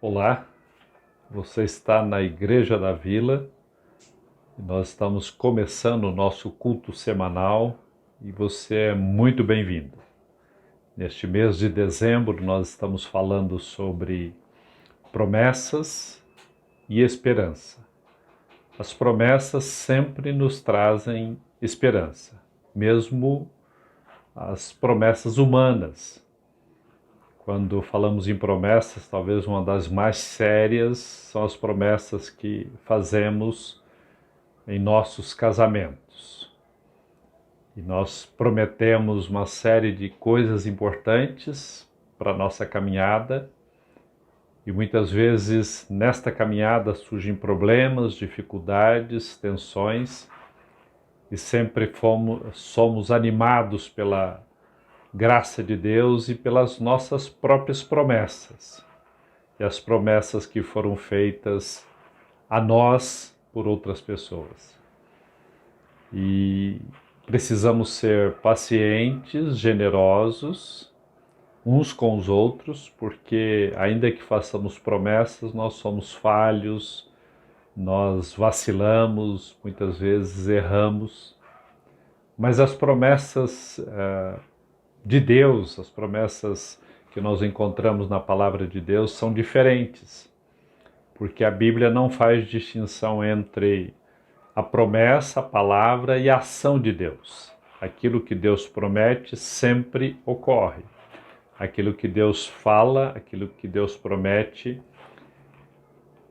Olá, você está na Igreja da Vila e nós estamos começando o nosso culto semanal e você é muito bem-vindo. Neste mês de dezembro nós estamos falando sobre promessas e esperança. As promessas sempre nos trazem esperança, mesmo as promessas humanas. Quando falamos em promessas, talvez uma das mais sérias são as promessas que fazemos em nossos casamentos. E nós prometemos uma série de coisas importantes para a nossa caminhada e muitas vezes nesta caminhada surgem problemas, dificuldades, tensões e sempre somos animados pela graça de Deus e pelas nossas próprias promessas e as promessas que foram feitas a nós por outras pessoas. E precisamos ser pacientes, generosos uns com os outros, porque ainda que façamos promessas, nós somos falhos, nós vacilamos, muitas vezes erramos, mas as promessas de Deus, as promessas que nós encontramos na palavra de Deus são diferentes, porque a Bíblia não faz distinção entre a promessa, a palavra e a ação de Deus. Aquilo que Deus promete sempre ocorre. Aquilo que Deus fala, aquilo que Deus promete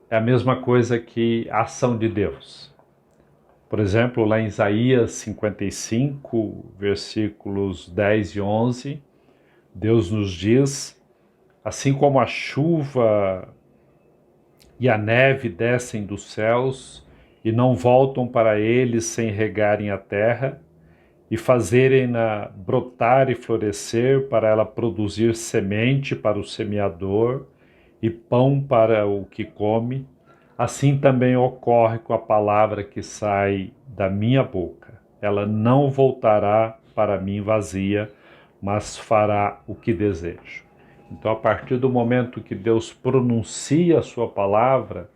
é a mesma coisa que a ação de Deus. Por exemplo, lá em Isaías 55, versículos 10 e 11, Deus nos diz: assim como a chuva e a neve descem dos céus e não voltam para eles sem regarem a terra e fazerem-na brotar e florescer para ela produzir semente para o semeador e pão para o que come, assim também ocorre com a palavra que sai da minha boca. Ela não voltará para mim vazia, mas fará o que desejo. Então, a partir do momento que Deus pronuncia a sua palavra,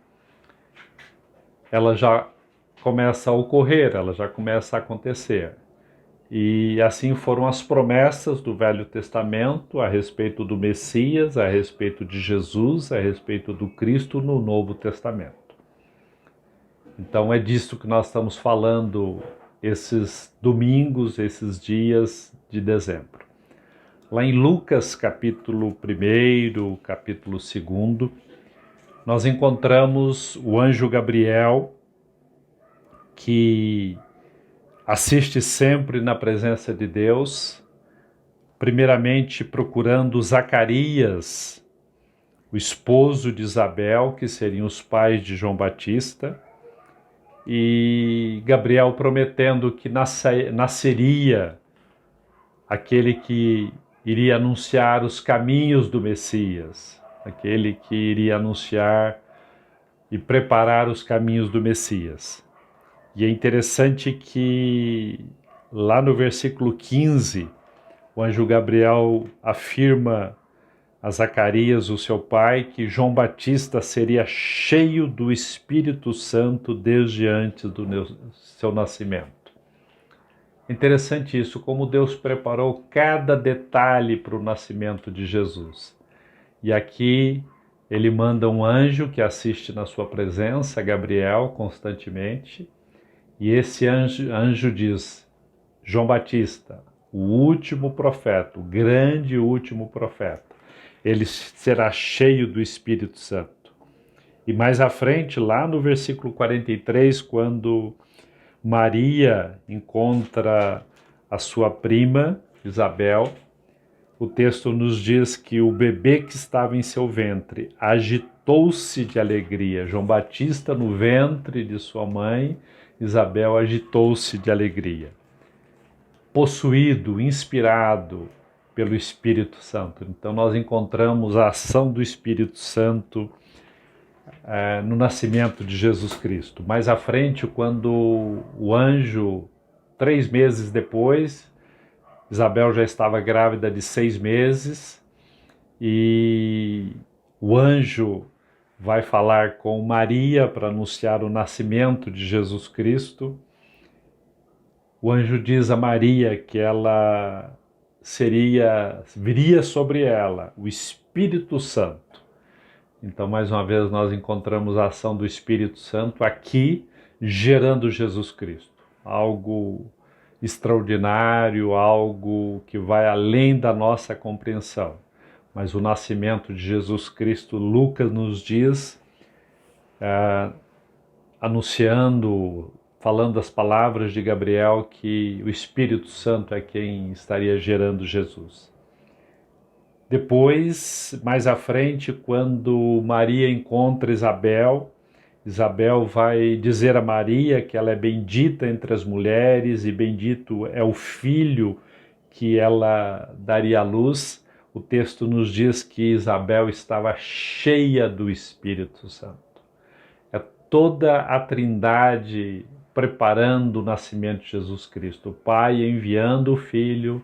ela já começa a ocorrer, ela já começa a acontecer. E assim foram as promessas do Velho Testamento a respeito do Messias, a respeito de Jesus, a respeito do Cristo no Novo Testamento. Então é disso que nós estamos falando esses domingos, esses dias de dezembro. Lá em Lucas, capítulo 1, capítulo 2, nós encontramos o anjo Gabriel, que assiste sempre na presença de Deus, primeiramente procurando Zacarias, o esposo de Isabel, que seriam os pais de João Batista, e Gabriel prometendo que nasceria aquele que iria anunciar os caminhos do Messias, aquele que iria anunciar e preparar os caminhos do Messias. E é interessante que lá no versículo 15, o anjo Gabriel afirma a Zacarias, o seu pai, que João Batista seria cheio do Espírito Santo desde antes do seu nascimento. Interessante isso, como Deus preparou cada detalhe para o nascimento de Jesus. E aqui ele manda um anjo que assiste na sua presença, Gabriel, constantemente, e esse anjo diz: João Batista, o último profeta, o grande último profeta, ele será cheio do Espírito Santo. E mais à frente, lá no versículo 43, quando Maria encontra a sua prima, Isabel, o texto nos diz que o bebê que estava em seu ventre agitou-se de alegria. João Batista no ventre de sua mãe, Isabel agitou-se de alegria. Possuído, inspirado pelo Espírito Santo. Então nós encontramos a ação do Espírito Santo no nascimento de Jesus Cristo. Mais à frente, quando o anjo, 3 meses depois, Isabel já estava grávida de 6 meses e o anjo vai falar com Maria para anunciar o nascimento de Jesus Cristo. O anjo diz a Maria que ela viria sobre ela o Espírito Santo. Então, mais uma vez, nós encontramos a ação do Espírito Santo aqui, gerando Jesus Cristo. Algo extraordinário, algo que vai além da nossa compreensão. Mas o nascimento de Jesus Cristo, Lucas nos diz, anunciando, falando as palavras de Gabriel, que o Espírito Santo é quem estaria gerando Jesus. Depois, mais à frente, quando Maria encontra Isabel, Isabel vai dizer a Maria que ela é bendita entre as mulheres e bendito é o filho que ela daria à luz. O texto nos diz que Isabel estava cheia do Espírito Santo. É toda a Trindade preparando o nascimento de Jesus Cristo. O Pai enviando o Filho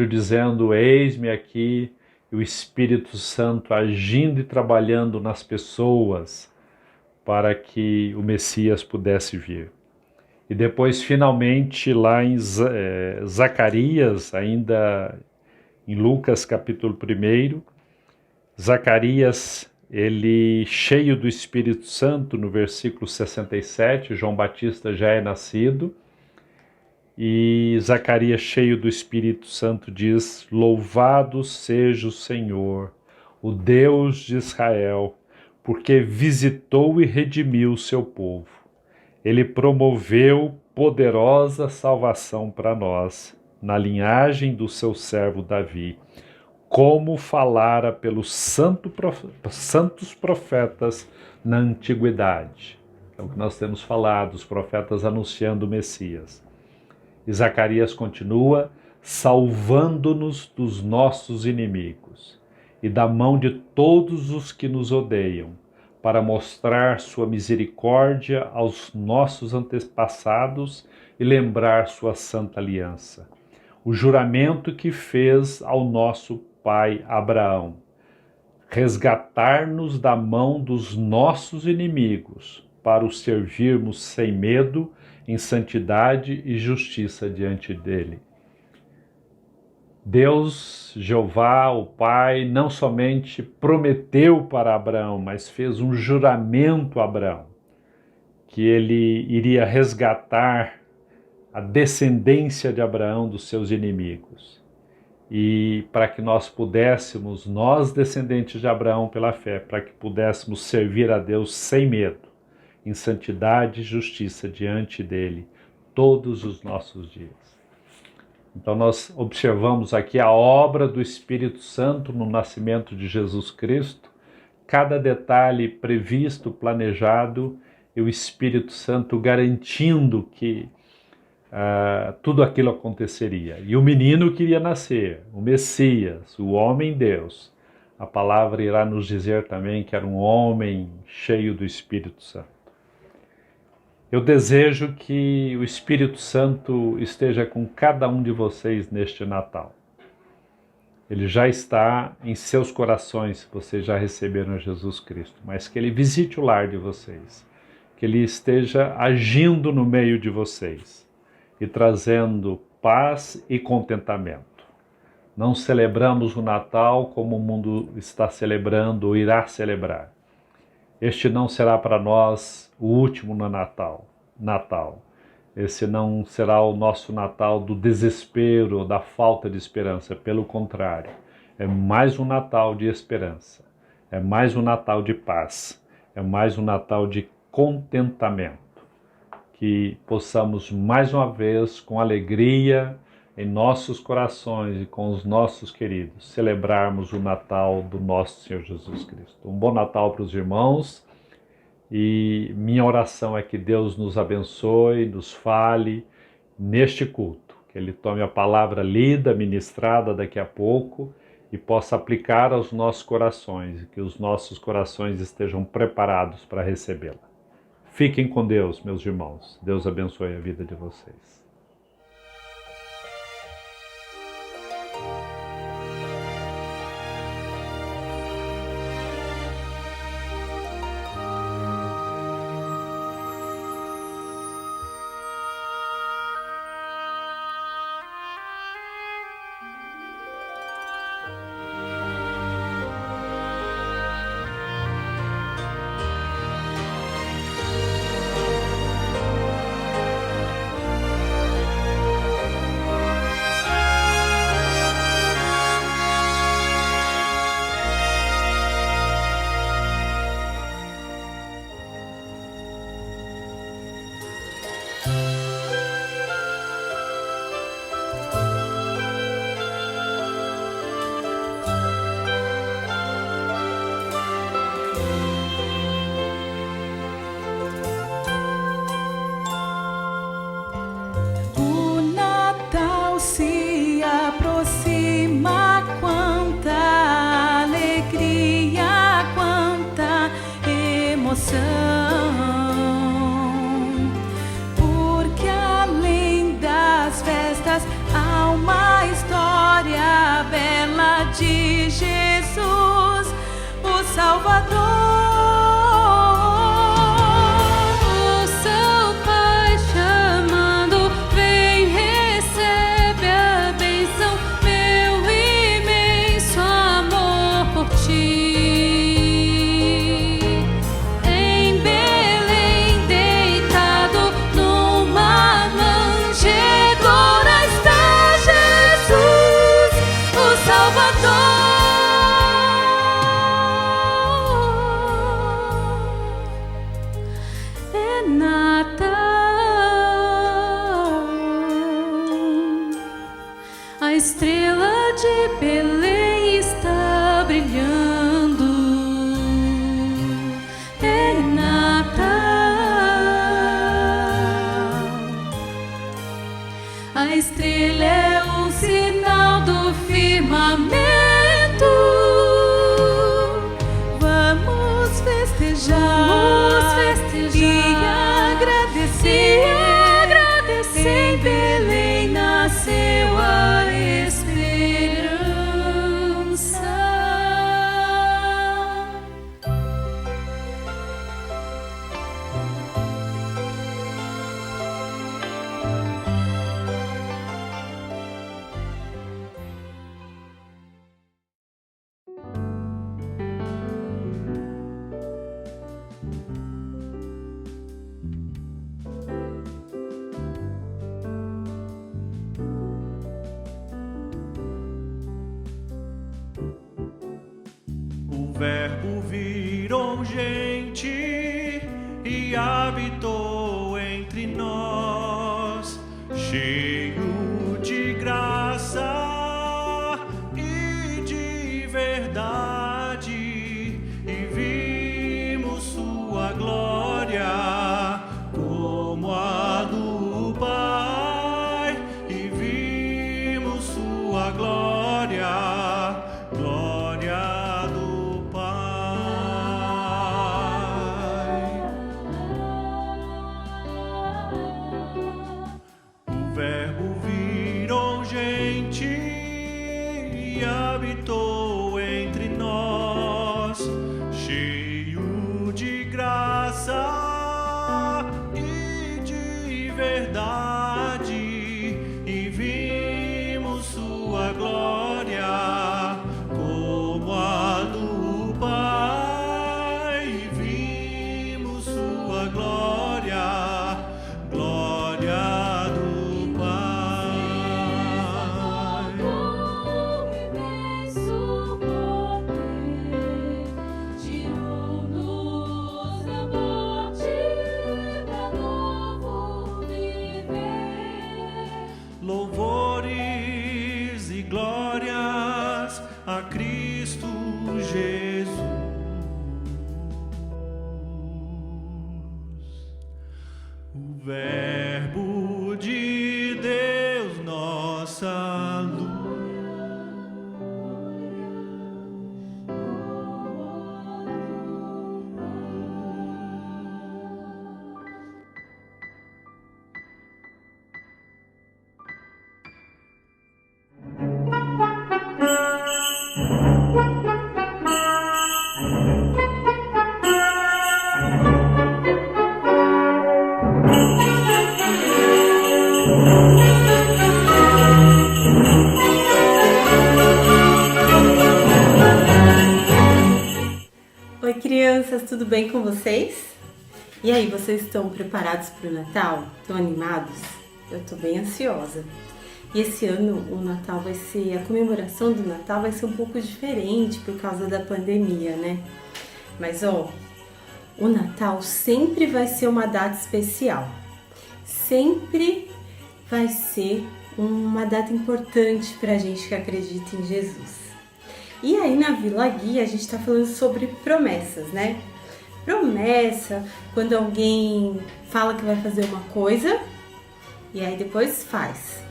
dizendo: eis-me aqui, e o Espírito Santo agindo e trabalhando nas pessoas para que o Messias pudesse vir. E depois, finalmente, lá em Zacarias, ainda em Lucas capítulo 1, Zacarias, ele cheio do Espírito Santo, no versículo 67, João Batista já é nascido, e Zacarias, cheio do Espírito Santo, diz: louvado seja o Senhor, o Deus de Israel, porque visitou e redimiu o seu povo. Ele promoveu poderosa salvação para nós, na linhagem do seu servo Davi, como falara pelos santos profetas na antiguidade. É o que nós temos falado, os profetas anunciando o Messias. E Zacarias continua, salvando-nos dos nossos inimigos e da mão de todos os que nos odeiam, para mostrar sua misericórdia aos nossos antepassados e lembrar sua santa aliança, o juramento que fez ao nosso pai Abraão, resgatar-nos da mão dos nossos inimigos, para o servirmos sem medo, em santidade e justiça diante dele. Deus, Jeová, o Pai, não somente prometeu para Abraão, mas fez um juramento a Abraão, que ele iria resgatar a descendência de Abraão dos seus inimigos. E para que nós pudéssemos, nós descendentes de Abraão pela fé, para que pudéssemos servir a Deus sem medo, em santidade e justiça diante dele, todos os nossos dias. Então nós observamos aqui a obra do Espírito Santo no nascimento de Jesus Cristo, cada detalhe previsto, planejado, e o Espírito Santo garantindo que tudo aquilo aconteceria. E o menino queria nascer, o Messias, o homem-Deus. A palavra irá nos dizer também que era um homem cheio do Espírito Santo. Eu desejo que o Espírito Santo esteja com cada um de vocês neste Natal. Ele já está em seus corações, se vocês já receberam Jesus Cristo, mas que ele visite o lar de vocês, que ele esteja agindo no meio de vocês e trazendo paz e contentamento. Não celebramos o Natal como o mundo está celebrando ou irá celebrar. Este não será para nós o último no Natal. Esse não será o nosso Natal do desespero ou da falta de esperança. Pelo contrário, é mais um Natal de esperança. É mais um Natal de paz. É mais um Natal de contentamento. Que possamos mais uma vez, com alegria em nossos corações e com os nossos queridos, celebrarmos o Natal do nosso Senhor Jesus Cristo. Um bom Natal para os irmãos e minha oração é que Deus nos abençoe, nos fale neste culto, que Ele tome a palavra lida, ministrada daqui a pouco e possa aplicar aos nossos corações e que os nossos corações estejam preparados para recebê-la. Fiquem com Deus, meus irmãos. Deus abençoe a vida de vocês. Porque além das festas há uma história bela de Jesus, o Salvador. O seu Pai chamando, vem, recebe a bênção, meu imenso amor por ti. Salvador. Verbo virou gente e habitou entre nós, cheio de graça e de verdade, e vimos sua glória como a do Pai, e vimos sua glória, glória do Pai. O Verbo virou gente e habitou entre nós, cheio de graça e de verdade, e vimos sua glória como a do Pai, e vimos sua glória, glória do Pai. Imenso poder, tirou-nos da morte para novo viver. Louvores e glórias a Cristo Jesus. O Verbo de Deus, nossa luz. Oi crianças, tudo bem com vocês? E aí, vocês estão preparados para o Natal? Estão animados? Eu estou bem ansiosa. E esse ano o Natal vai ser, a comemoração do Natal vai ser um pouco diferente por causa da pandemia, né? Mas ó, o Natal sempre vai ser uma data especial. Sempre vai ser uma data importante para a gente que acredita em Jesus. E aí na Vila Guia a gente está falando sobre promessas, né? Promessa, quando alguém fala que vai fazer uma coisa e aí depois faz.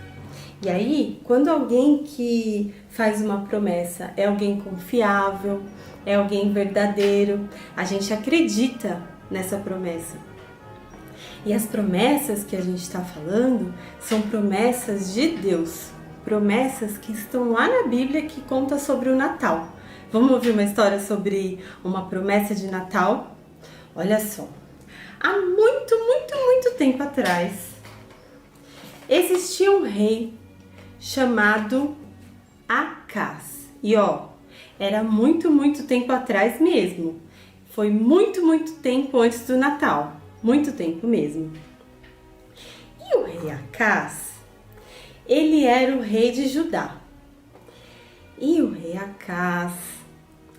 E aí, quando alguém que faz uma promessa é alguém confiável, é alguém verdadeiro, a gente acredita nessa promessa. E as promessas que a gente está falando são promessas de Deus. Promessas que estão lá na Bíblia que conta sobre o Natal. Vamos ouvir uma história sobre uma promessa de Natal? Olha só, há muito tempo atrás, existia um rei chamado Acaz. E ó, era muito tempo atrás mesmo. Foi muito tempo antes do Natal. Muito tempo mesmo. E o rei Acaz, ele era o rei de Judá. E o rei Acaz,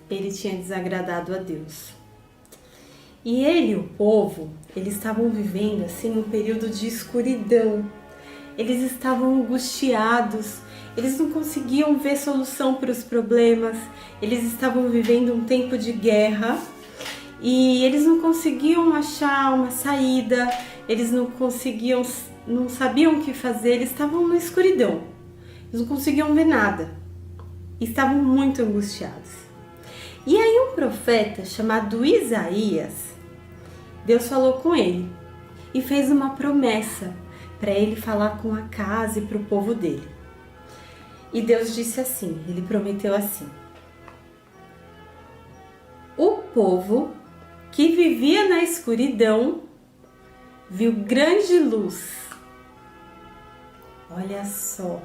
ele tinha desagradado a Deus. E ele e o povo, eles estavam vivendo assim um período de escuridão. Eles estavam angustiados, eles não conseguiam ver solução para os problemas, eles estavam vivendo um tempo de guerra e eles não conseguiam achar uma saída, eles não sabiam o que fazer, eles estavam na escuridão, eles não conseguiam ver nada, estavam muito angustiados. E aí um profeta chamado Isaías, Deus falou com ele e fez uma promessa para ele falar com Acaz e para o povo dele. E Deus disse assim, ele prometeu assim: o povo que vivia na escuridão viu grande luz. Olha só,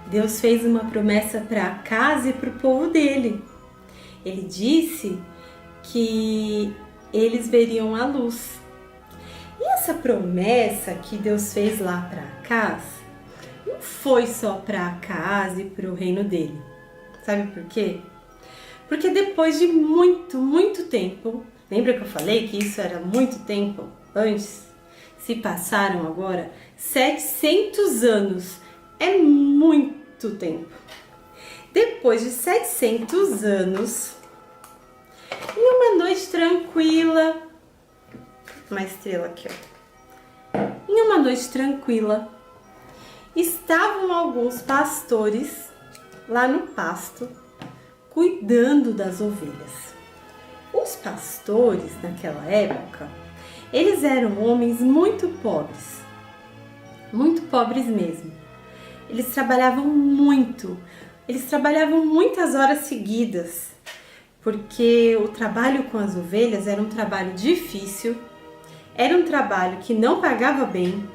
Deus fez uma promessa para Acaz e para o povo dele. Ele disse que eles veriam a luz. E essa promessa que Deus fez lá para Acaz não foi só para Acaz e para o reino dele. Sabe por quê? Porque depois de muito tempo, lembra que eu falei que isso era muito tempo antes? Se passaram agora 700 anos. É muito tempo. Depois de 700 anos, em uma noite tranquila, uma estrela aqui, ó. Em uma noite tranquila, estavam alguns pastores lá no pasto, cuidando das ovelhas. Os pastores, naquela época, eles eram homens muito pobres mesmo. Eles trabalhavam muitas horas seguidas, porque o trabalho com as ovelhas era um trabalho difícil, era um trabalho que não pagava bem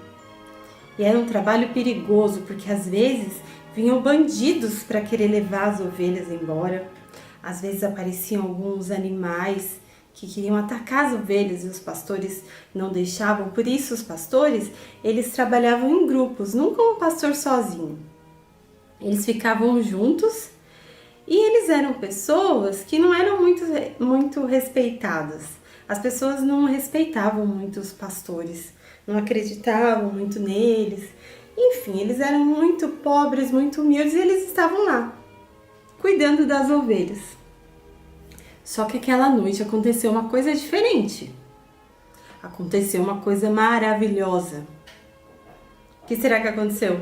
e era um trabalho perigoso, porque às vezes vinham bandidos para querer levar as ovelhas embora, às vezes apareciam alguns animais que queriam atacar as ovelhas e os pastores não deixavam. Por isso os pastores, eles trabalhavam em grupos, nunca um pastor sozinho. Eles ficavam juntos e eles eram pessoas que não eram muito respeitadas. As pessoas não respeitavam muito os pastores, não acreditavam muito neles. Enfim, eles eram muito pobres, muito humildes e eles estavam lá, cuidando das ovelhas. Só que aquela noite aconteceu uma coisa diferente. Aconteceu uma coisa maravilhosa. O que será que aconteceu?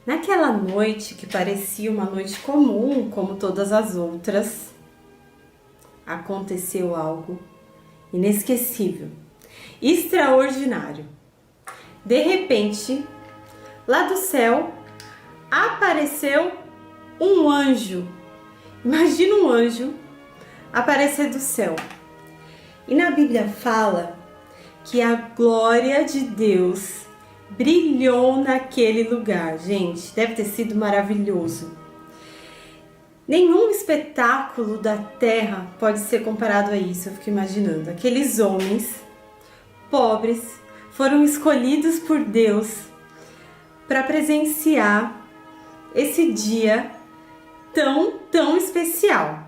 Naquela noite, que parecia uma noite comum, como todas as outras, aconteceu algo inesquecível, extraordinário. De repente, lá do céu, apareceu um anjo. Imagina um anjo aparecer do céu. E na Bíblia fala que a glória de Deus brilhou naquele lugar. Gente, deve ter sido maravilhoso. Nenhum espetáculo da terra pode ser comparado a isso, eu fico imaginando. Aqueles homens pobres foram escolhidos por Deus para presenciar esse dia tão especial.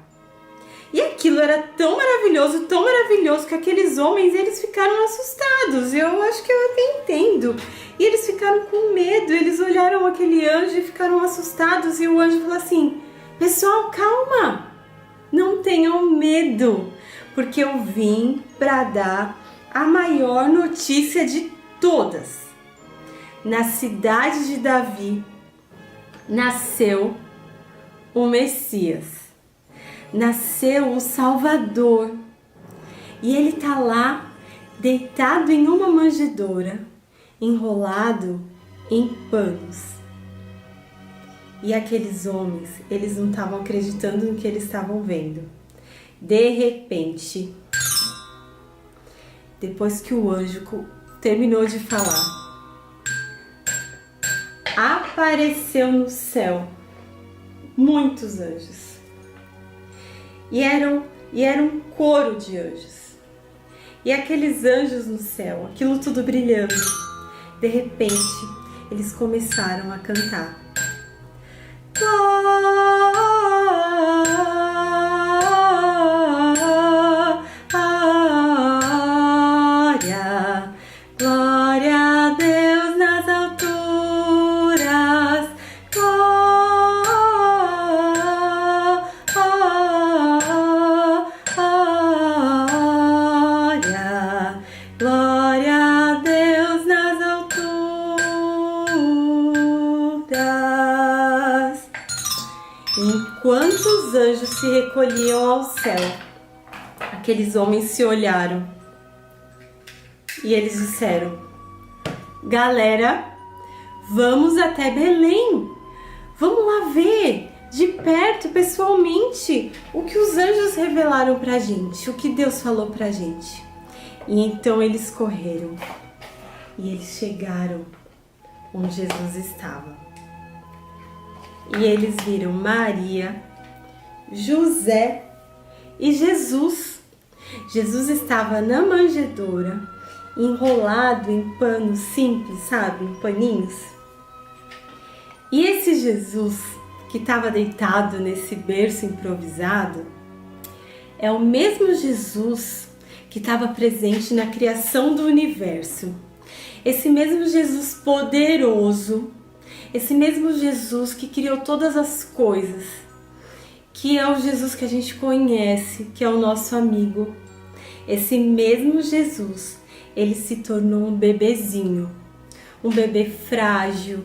E aquilo era tão maravilhoso que aqueles homens, eles ficaram assustados. Eu acho que eu até entendo. E eles ficaram com medo, eles olharam aquele anjo e ficaram assustados. E o anjo falou assim: pessoal, calma, não tenham medo, porque eu vim para dar a maior notícia de todas. Na cidade de Davi nasceu o Messias, nasceu o Salvador, e ele tá lá deitado em uma manjedoura, enrolado em panos. E aqueles homens, eles não estavam acreditando no que eles estavam vendo. De repente, depois que o anjo terminou de falar, apareceu no céu muitos anjos. E era um coro de anjos. E aqueles anjos no céu, aquilo tudo brilhando, de repente, eles começaram a cantar. Glória a Deus nas alturas, glória a Deus nas alturas. Enquanto os anjos se recolhiam ao céu, aqueles homens se olharam e eles disseram: galera, vamos até Belém, vamos lá ver de perto, pessoalmente, o que os anjos revelaram pra gente, o que Deus falou pra gente. E então eles correram e eles chegaram onde Jesus estava. E eles viram Maria, José e Jesus. Jesus estava na manjedoura, enrolado em panos simples, sabe? Em paninhos. E esse Jesus, que estava deitado nesse berço improvisado é o mesmo Jesus que estava presente na criação do universo. Esse mesmo Jesus poderoso, esse mesmo Jesus que criou todas as coisas, que é o Jesus que a gente conhece, que é o nosso amigo. Esse mesmo Jesus, ele se tornou um bebezinho, um bebê frágil,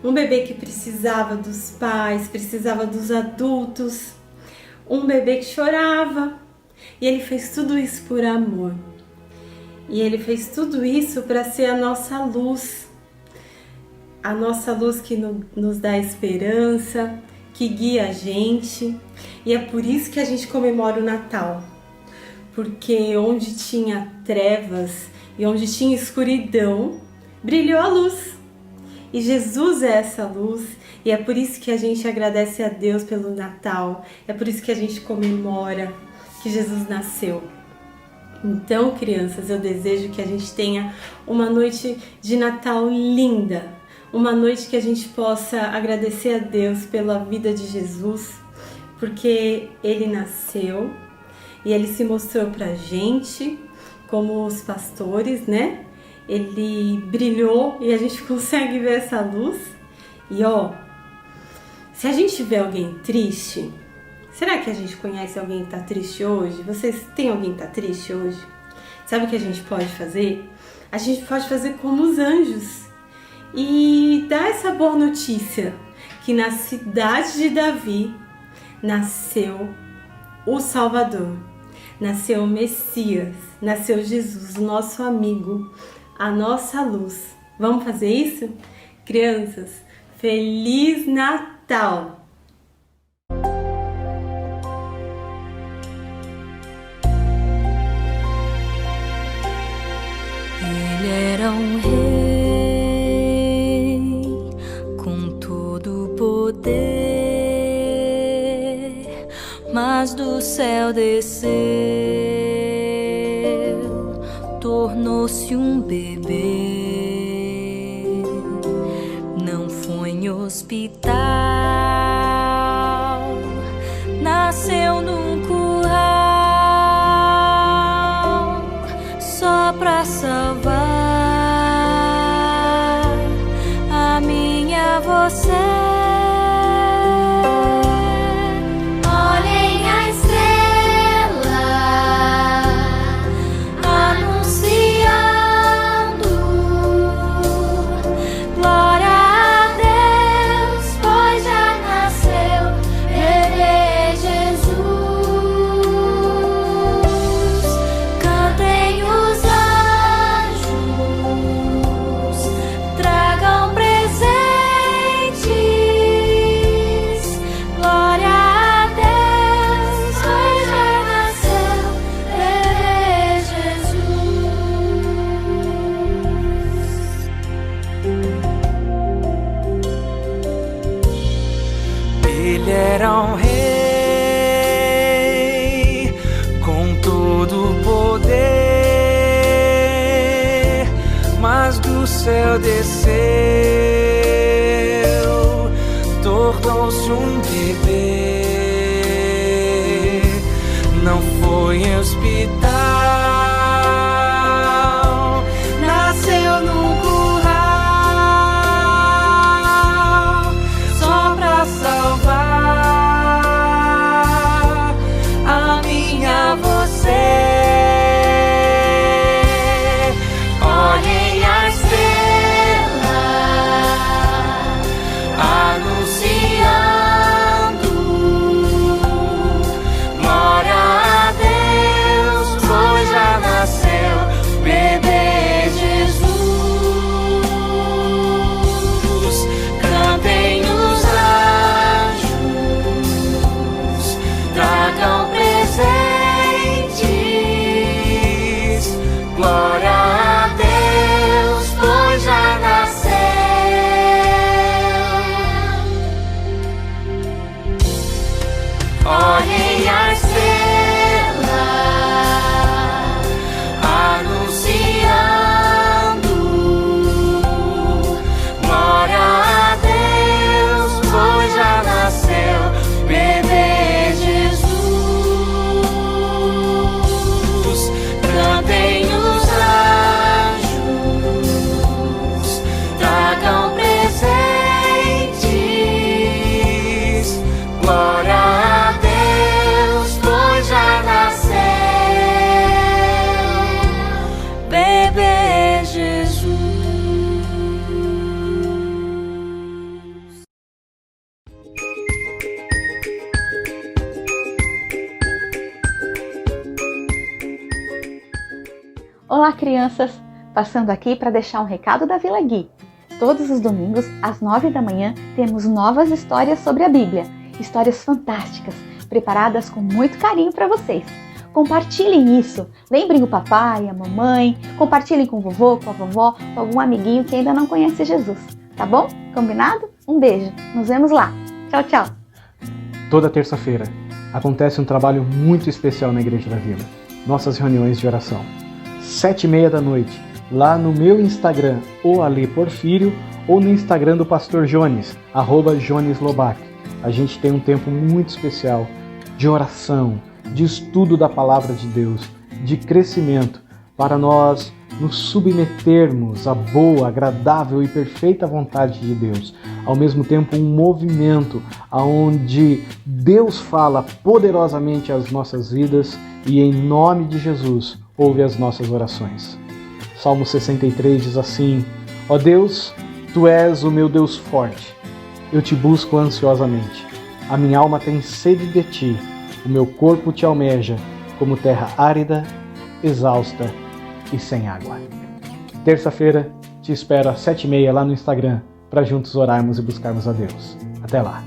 um bebê que precisava dos pais, precisava dos adultos, um bebê que chorava. E ele fez tudo isso por amor. E ele fez tudo isso para ser a nossa luz que nos dá esperança, que guia a gente. E é por isso que a gente comemora o Natal. Porque onde tinha trevas e onde tinha escuridão, brilhou a luz. E Jesus é essa luz, e é por isso que a gente agradece a Deus pelo Natal, é por isso que a gente comemora que Jesus nasceu. Então, crianças, eu desejo que a gente tenha uma noite de Natal linda, uma noite que a gente possa agradecer a Deus pela vida de Jesus, porque Ele nasceu e Ele se mostrou pra gente como os pastores, né? Ele brilhou e a gente consegue ver essa luz. E se a gente vê alguém triste, será que a gente conhece alguém que tá triste hoje? Vocês têm alguém que tá triste hoje? Sabe o que a gente pode fazer? A gente pode fazer como os anjos e dar essa boa notícia, que na cidade de Davi nasceu o Salvador, nasceu o Messias, nasceu Jesus, o nosso amigo, a nossa luz. Vamos fazer isso? Crianças, Feliz Natal! Ele era um rei com todo o poder, mas do céu desceu, tornou-se um bebê. Não foi em hospital, nasceu num curral, só pra salvar a minha você. Olhem a estrela anunciando glória a Deus, pois já nasceu bebê Jesus. Cantem os anjos, tragam presentes. Glória a Deus, pois já nasceu bebê Jesus. Ele era um rei com todo o poder, mas do céu desceu, tornou-se um bebê. Não foi em hospital, nasceu num curral, só pra salvar a minha você. Olhem a estrela anunciando glória a Deus, pois Olá, crianças! Passando aqui para deixar um recado da Vila Gui. Todos os domingos, às 9 da manhã, temos novas histórias sobre a Bíblia. Histórias fantásticas, preparadas com muito carinho para vocês. Compartilhem isso. Lembrem o papai, a mamãe. Compartilhem com o vovô, com a vovó, com algum amiguinho que ainda não conhece Jesus. Tá bom? Combinado? Um beijo. Nos vemos lá. Tchau, tchau. Toda terça-feira acontece um trabalho muito especial na Igreja da Vila. Nossas reuniões de oração. 7h30 da noite, lá no meu Instagram, o Ale Porfírio, ou no Instagram do Pastor Jones, @JonesLobac. A gente tem um tempo muito especial de oração, de estudo da Palavra de Deus, de crescimento, para nós nos submetermos à boa, agradável e perfeita vontade de Deus. Ao mesmo tempo, um movimento onde Deus fala poderosamente às nossas vidas e, em nome de Jesus, ouve as nossas orações. Salmo 63 diz assim: ó Deus, Tu és o meu Deus forte. Eu te busco ansiosamente. A minha alma tem sede de Ti. O meu corpo Te almeja, como terra árida, exausta e sem água. Terça-feira, te espero às 7h30 lá no Instagram, para juntos orarmos e buscarmos a Deus. Até lá.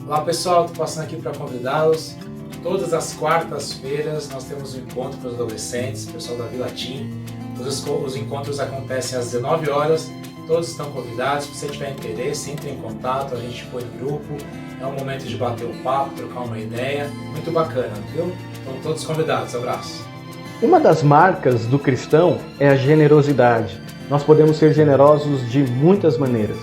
Olá pessoal, estou passando aqui para convidá-los. Todas as quartas-feiras nós temos um encontro para os adolescentes, pessoal da Vila Tim. Os encontros acontecem às 19 horas, todos estão convidados. Se você tiver interesse, entre em contato, a gente põe no grupo. É um momento de bater um papo, trocar uma ideia, muito bacana, viu? Então todos convidados, abraço. Uma das marcas do cristão é a generosidade. Nós podemos ser generosos de muitas maneiras.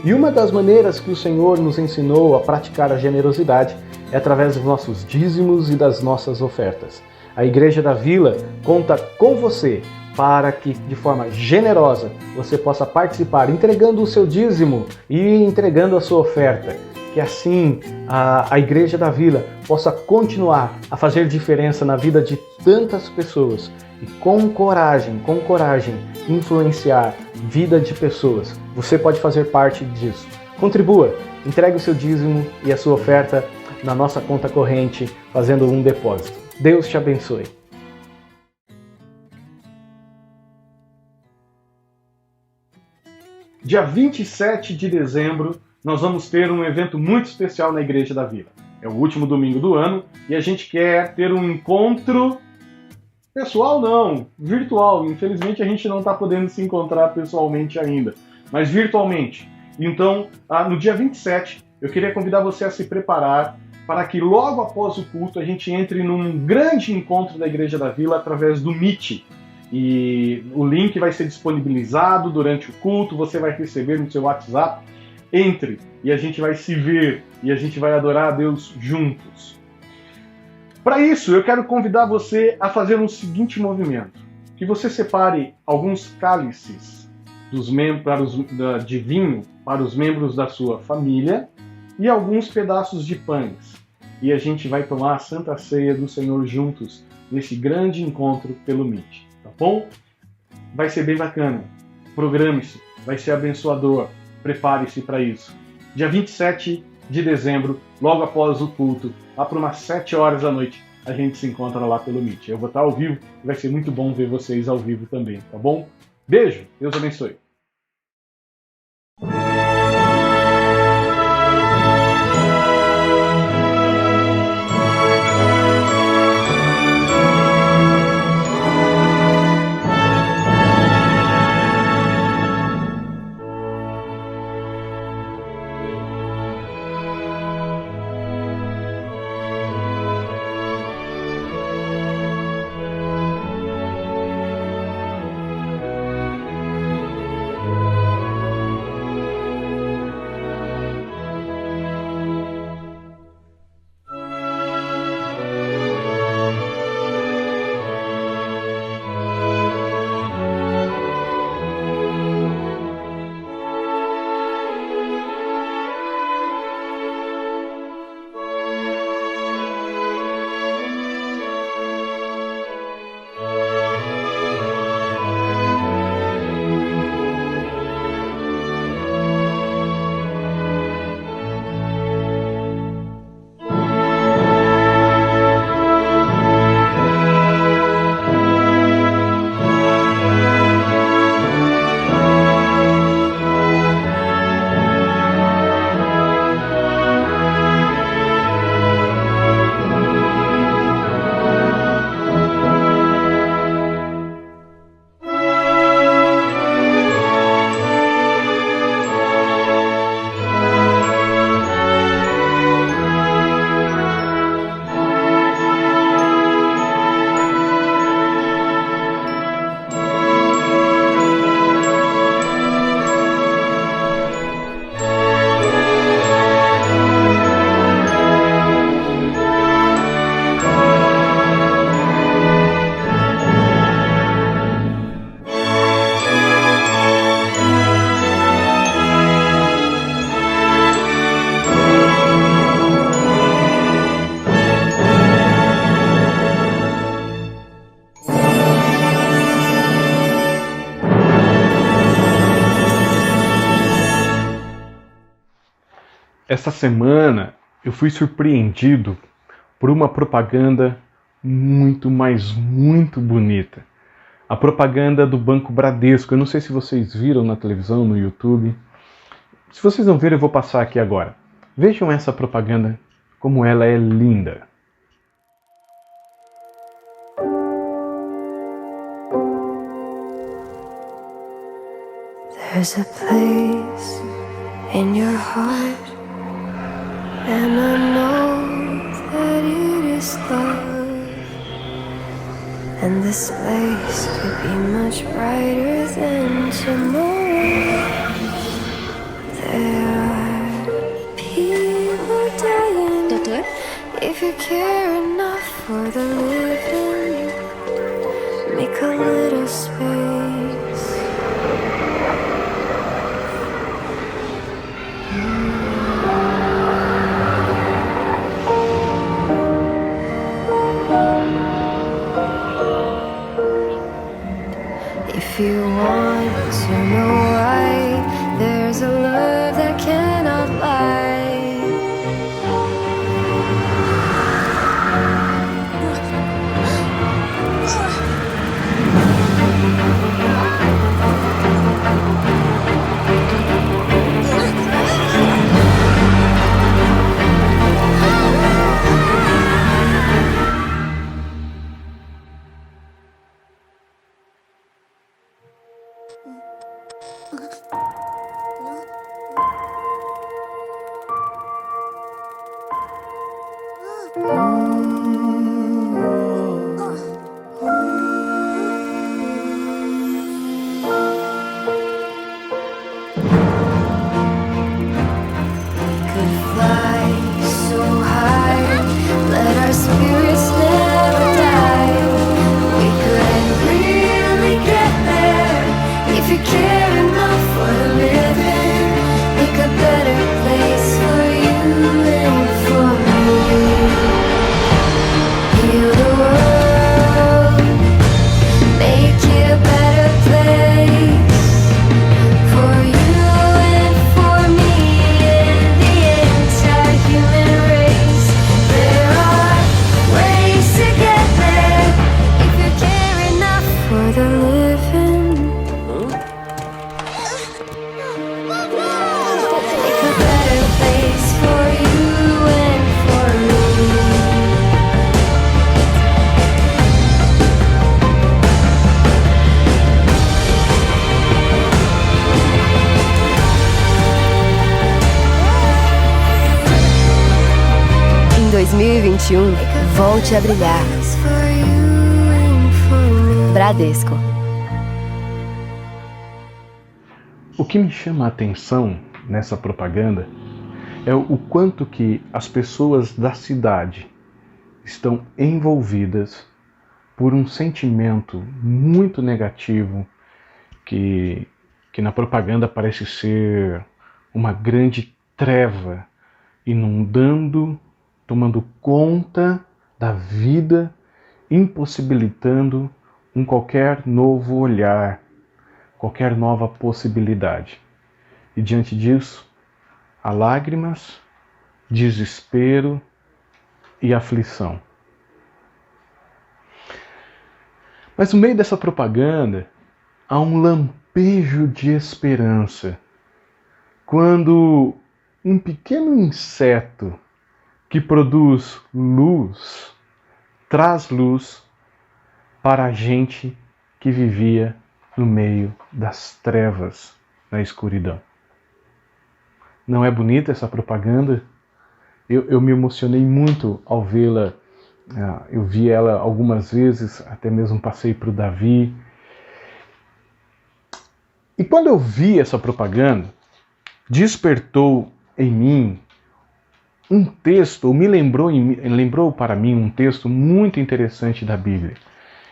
E uma das maneiras que o Senhor nos ensinou a praticar a generosidade é através dos nossos dízimos e das nossas ofertas. A Igreja da Vila conta com você para que, de forma generosa, você possa participar, entregando o seu dízimo e entregando a sua oferta. Que assim a Igreja da Vila possa continuar a fazer diferença na vida de tantas pessoas e com coragem, influenciar vida de pessoas. Você pode fazer parte disso. Contribua, entregue o seu dízimo e a sua oferta na nossa conta corrente, fazendo um depósito. Deus te abençoe. Dia 27 de dezembro, nós vamos ter um evento muito especial na Igreja da Vila. É o último domingo do ano e a gente quer ter um encontro pessoal, não, virtual. Infelizmente a gente não está podendo se encontrar pessoalmente ainda, mas virtualmente. Então, no dia 27, eu queria convidar você a se preparar para que logo após o culto a gente entre num grande encontro da Igreja da Vila através do Meet. E o link vai ser disponibilizado durante o culto, você vai receber no seu WhatsApp. Entre e a gente vai se ver e a gente vai adorar a Deus juntos. Para isso, eu quero convidar você a fazer um seguinte movimento. Que você separe alguns cálices de vinho para os membros da sua família e alguns pedaços de pães. E a gente vai tomar a Santa Ceia do Senhor juntos nesse grande encontro pelo Meet. Tá bom? Vai ser bem bacana. Programe-se, vai ser abençoador. Prepare-se para isso. Dia 27 de dezembro, logo após o culto, lá por umas 7 horas da noite, a gente se encontra lá pelo Meet. Eu vou estar ao vivo e vai ser muito bom ver vocês ao vivo também, tá bom? Beijo, Deus abençoe. Essa semana eu fui surpreendido por uma propaganda muito, mas muito bonita. A propaganda do Banco Bradesco. Eu não sei se vocês viram na televisão, no YouTube. Se vocês não viram, eu vou passar aqui agora. Vejam essa propaganda, como ela é linda. There's a place in your heart, and I know that it is love. And this place could be much brighter than tomorrow. There are people dying. Doutor? If you care enough for the living, make a little space. If you want to know why, there's a love that cannot lie. Em 2021, volte a brilhar. Bradesco. O que me chama a atenção nessa propaganda é o quanto que as pessoas da cidade estão envolvidas por um sentimento muito negativo que na propaganda parece ser uma grande treva inundando, tomando conta da vida, impossibilitando um qualquer novo olhar, qualquer nova possibilidade. E diante disso, há lágrimas, desespero e aflição. Mas no meio dessa propaganda, há um lampejo de esperança. Quando um pequeno inseto que produz luz, traz luz para a gente que vivia no meio das trevas, na escuridão. Não é bonita essa propaganda? Eu me emocionei muito ao vê-la. Eu vi ela algumas vezes, até mesmo passei para o Davi. E quando eu vi essa propaganda, despertou em mim um texto, ou lembrou para mim um texto muito interessante da Bíblia,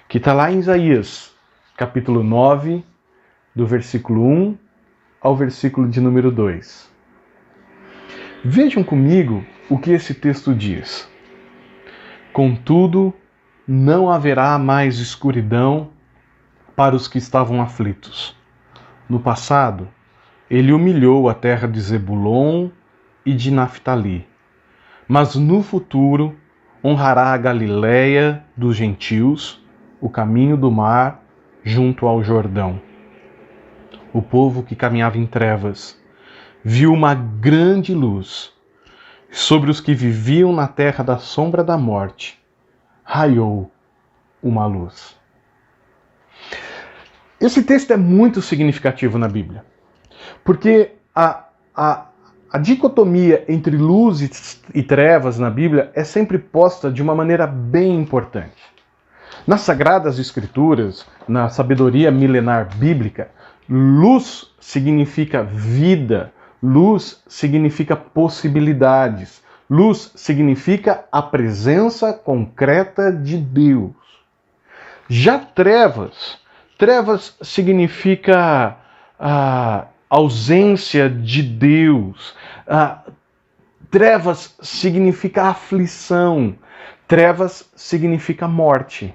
que está lá em Isaías, capítulo 9, do versículo 1 ao versículo de número 2. Vejam comigo o que esse texto diz. Contudo, não haverá mais escuridão para os que estavam aflitos. No passado, ele humilhou a terra de Zebulon e de Naftali, mas no futuro honrará a Galiléia dos gentios, o caminho do mar junto ao Jordão. O povo que caminhava em trevas viu uma grande luz. Sobre os que viviam na terra da sombra da morte, raiou uma luz. Esse texto é muito significativo na Bíblia, porque a dicotomia entre luz e trevas na Bíblia é sempre posta de uma maneira bem importante. Nas Sagradas Escrituras, na sabedoria milenar bíblica, luz significa vida, luz significa possibilidades, luz significa a presença concreta de Deus. Já trevas significa a ausência de Deus. Trevas significa aflição. Trevas significa morte.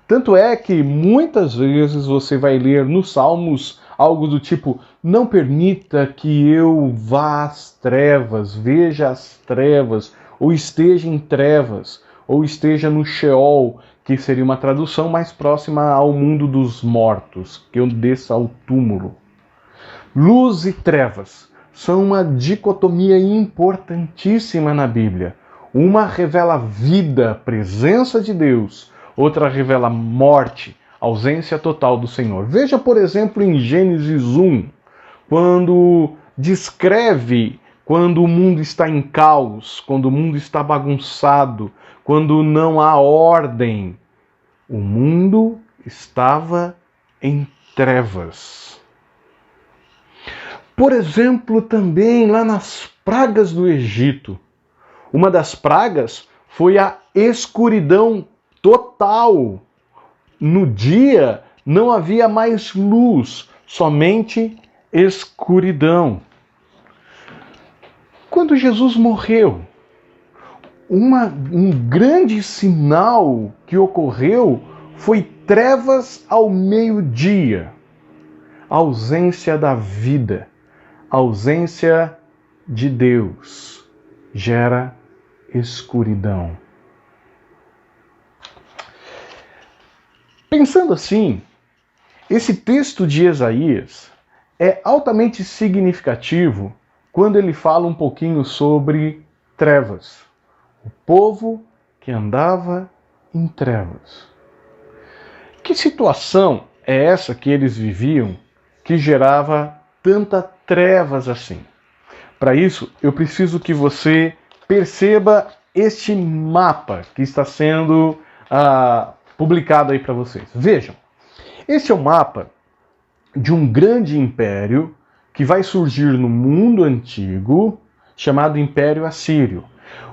Tanto é que muitas vezes você vai ler nos Salmos algo do tipo: não permita que eu vá às trevas, veja as trevas, ou esteja em trevas, ou esteja no Sheol, que seria uma tradução mais próxima ao mundo dos mortos, que eu desça ao túmulo. Luz e trevas são uma dicotomia importantíssima na Bíblia. Uma revela vida, presença de Deus, outra revela morte, ausência total do Senhor. Veja, por exemplo, em Gênesis 1, quando descreve quando o mundo está em caos, quando o mundo está bagunçado, quando não há ordem. O mundo estava em trevas. Por exemplo, também lá nas pragas do Egito, uma das pragas foi a escuridão total. No dia não havia mais luz, somente escuridão. Quando Jesus morreu, um grande sinal que ocorreu foi trevas ao meio-dia. Ausência da vida, ausência de Deus gera escuridão. Pensando assim, esse texto de Isaías é altamente significativo quando ele fala um pouquinho sobre trevas. O povo que andava em trevas. Que situação é essa que eles viviam que gerava tanta trevas assim? Para isso, eu preciso que você perceba este mapa que está sendo publicado aí para vocês. Vejam, esse é o mapa de um grande império que vai surgir no mundo antigo, chamado Império Assírio.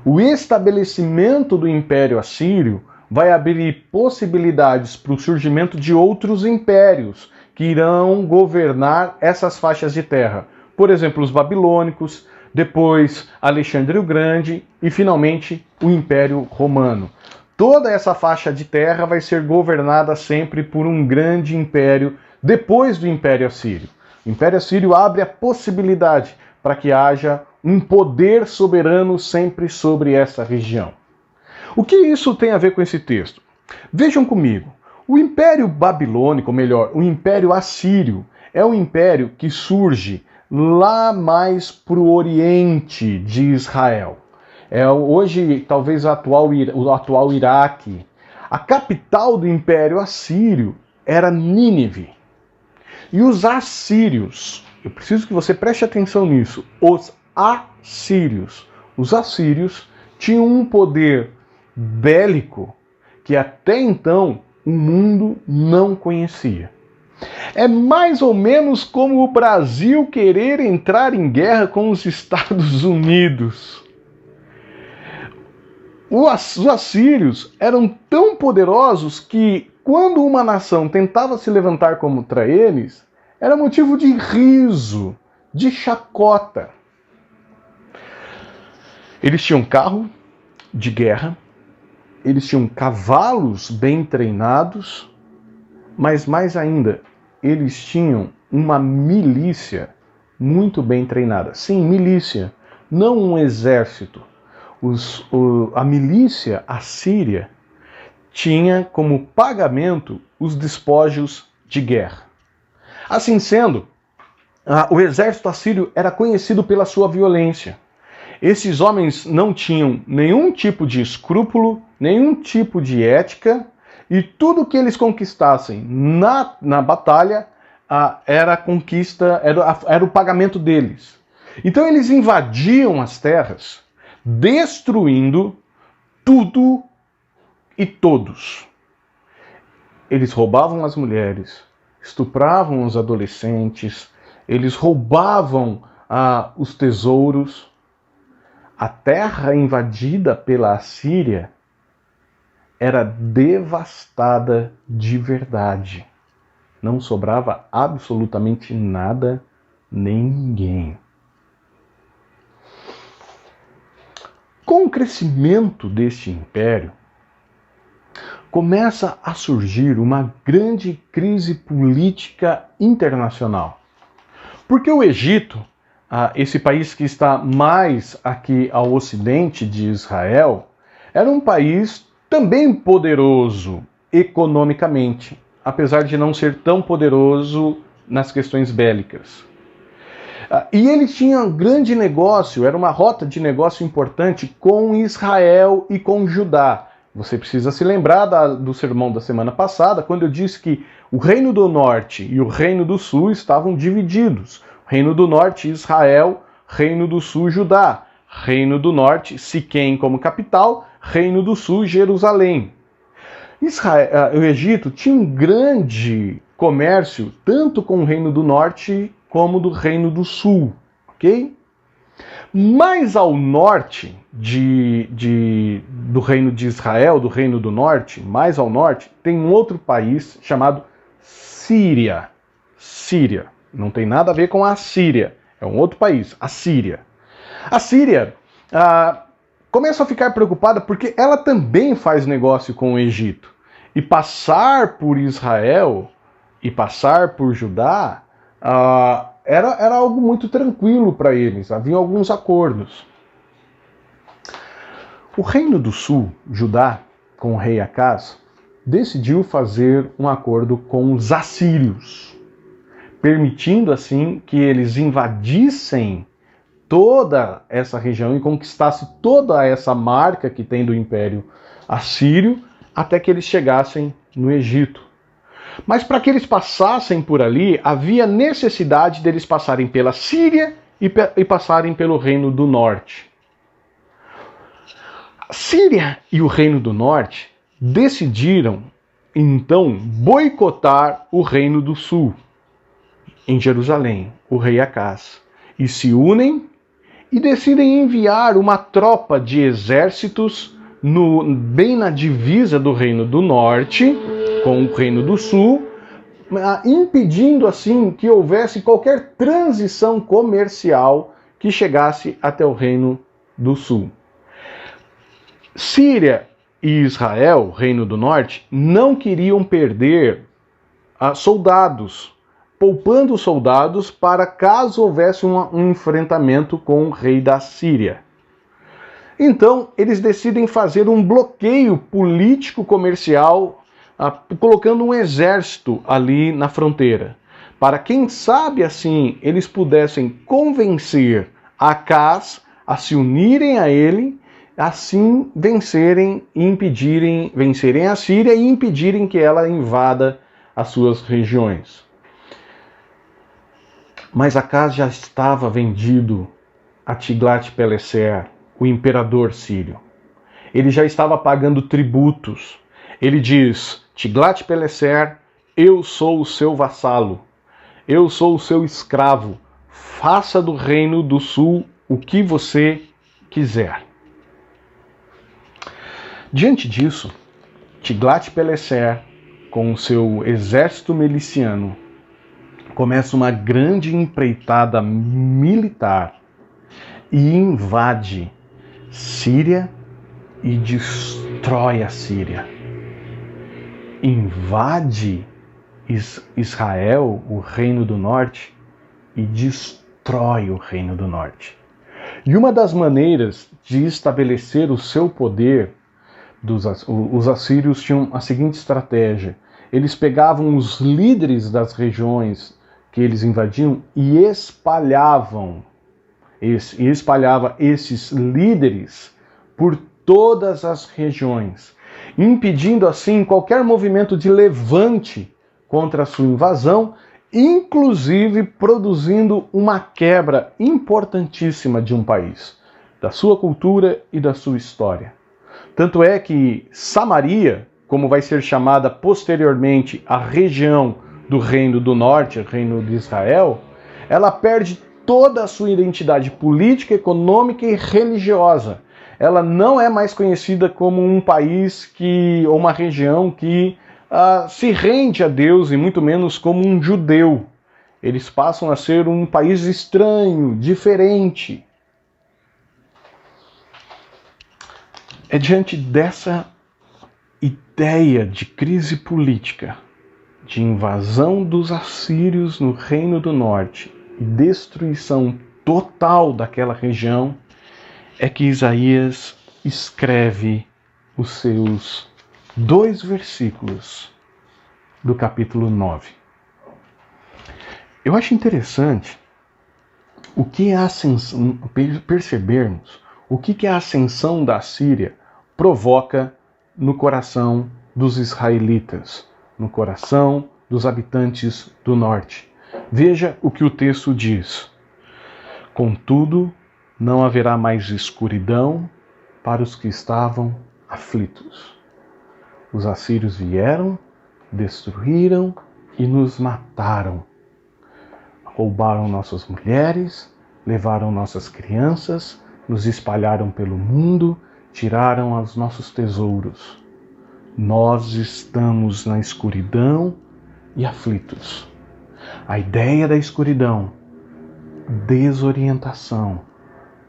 O estabelecimento do Império Assírio vai abrir possibilidades para o surgimento de outros impérios que irão governar essas faixas de terra. Por exemplo, os babilônicos, depois Alexandre o Grande e, finalmente, o Império Romano. Toda essa faixa de terra vai ser governada sempre por um grande império depois do Império Assírio. O Império Assírio abre a possibilidade para que haja um poder soberano sempre sobre essa região. O que isso tem a ver com esse texto? Vejam comigo. O Império Babilônico, ou melhor, o Império Assírio, é um império que surge lá mais para o oriente de Israel. Hoje, talvez o atual Iraque. A capital do Império Assírio era Nínive. E os assírios, eu preciso que você preste atenção nisso, os assírios tinham um poder bélico que até então o mundo não conhecia. É mais ou menos como o Brasil querer entrar em guerra com os Estados Unidos. Os assírios eram tão poderosos que, quando uma nação tentava se levantar contra eles, era motivo de riso, de chacota. Eles tinham carro de guerra, eles tinham cavalos bem treinados, mas mais ainda, eles tinham uma milícia muito bem treinada. Sim, milícia. não um exército. A milícia assíria tinha como pagamento os despojos de guerra. Assim sendo, o exército assírio era conhecido pela sua violência. Esses homens não tinham nenhum tipo de escrúpulo, nenhum tipo de ética, e tudo que eles conquistassem na batalha era a conquista, era o pagamento deles. Então eles invadiam as terras, destruindo tudo e todos. Eles roubavam as mulheres, estupravam os adolescentes, eles roubavam os tesouros. A terra invadida pela Assíria era devastada de verdade. Não sobrava absolutamente nada, nem ninguém. Com o crescimento deste império, começa a surgir uma grande crise política internacional. Porque o Egito, esse país que está mais aqui ao ocidente de Israel, era um país também poderoso economicamente, apesar de não ser tão poderoso nas questões bélicas. E ele tinha um grande negócio, era uma rota de negócio importante com Israel e com Judá. Você precisa se lembrar do sermão da semana passada, quando eu disse que o Reino do Norte e o Reino do Sul estavam divididos. Reino do Norte, Israel, Reino do Sul, Judá. Reino do Norte, Siquém como capital, Reino do Sul, Jerusalém. O Egito tinha um grande comércio, tanto com o Reino do Norte como do Reino do Sul, ok? Mais ao norte do Reino de Israel, do Reino do Norte, mais ao norte, tem um outro país chamado Síria. Síria. Não tem nada a ver com a Síria. É um outro país, a Síria. A Síria começa a ficar preocupada porque ela também faz negócio com o Egito. E passar por Israel e passar por Judá era algo muito tranquilo para eles. Havia alguns acordos. O Reino do Sul, Judá, com o rei Acaz, decidiu fazer um acordo com os assírios, permitindo assim que eles invadissem toda essa região e conquistassem toda essa marca que tem do Império Assírio até que eles chegassem no Egito. Mas para que eles passassem por ali, havia necessidade deles passarem pela Síria e passarem pelo Reino do Norte. A Síria e o Reino do Norte decidiram, então, boicotar o Reino do Sul, em Jerusalém, o rei Acaz, e se unem e decidem enviar uma tropa de exércitos bem na divisa do Reino do Norte com o Reino do Sul, impedindo assim que houvesse qualquer transição comercial que chegasse até o Reino do Sul. Síria e Israel, Reino do Norte, não queriam perder soldados, poupando soldados para caso houvesse um enfrentamento com o rei da Síria. Então, eles decidem fazer um bloqueio político-comercial, colocando um exército ali na fronteira, para quem sabe assim eles pudessem convencer Acaz a se unirem a ele, assim vencerem a Síria e impedirem que ela invada as suas regiões. Mas Acaz já estava vendido a Tiglat-Pileser, o imperador sírio. Ele já estava pagando tributos. Ele diz: Tiglat-Pileser, eu sou o seu vassalo, eu sou o seu escravo, faça do Reino do Sul o que você quiser. Diante disso, Tiglat-Pileser, com o seu exército miliciano, começa uma grande empreitada militar e invade Síria e destrói a Síria. Invade Israel, o Reino do Norte, e destrói o Reino do Norte. E uma das maneiras de estabelecer o seu poder, os assírios tinham a seguinte estratégia. Eles pegavam os líderes das regiões que eles invadiam e espalhavam esses líderes por todas as regiões, impedindo assim qualquer movimento de levante contra a sua invasão, inclusive produzindo uma quebra importantíssima de um país, da sua cultura e da sua história. Tanto é que Samaria, como vai ser chamada posteriormente a região do Reino do Norte, o Reino de Israel, ela perde toda a sua identidade política, econômica e religiosa. Ela não é mais conhecida como um país ou uma região que se rende a Deus, e muito menos como um judeu. Eles passam a ser um país estranho, diferente. É diante dessa ideia de crise política, de invasão dos assírios no Reino do Norte e destruição total daquela região, é que Isaías escreve os seus 2 versículos do capítulo 9. Eu acho interessante percebermos o que a ascensão da Síria provoca no coração dos israelitas, no coração dos habitantes do norte. Veja o que o texto diz. Contudo, não haverá mais escuridão para os que estavam aflitos. Os assírios vieram, destruíram e nos mataram. Roubaram nossas mulheres, levaram nossas crianças, nos espalharam pelo mundo, tiraram os nossos tesouros. Nós estamos na escuridão e aflitos. A ideia da escuridão, desorientação,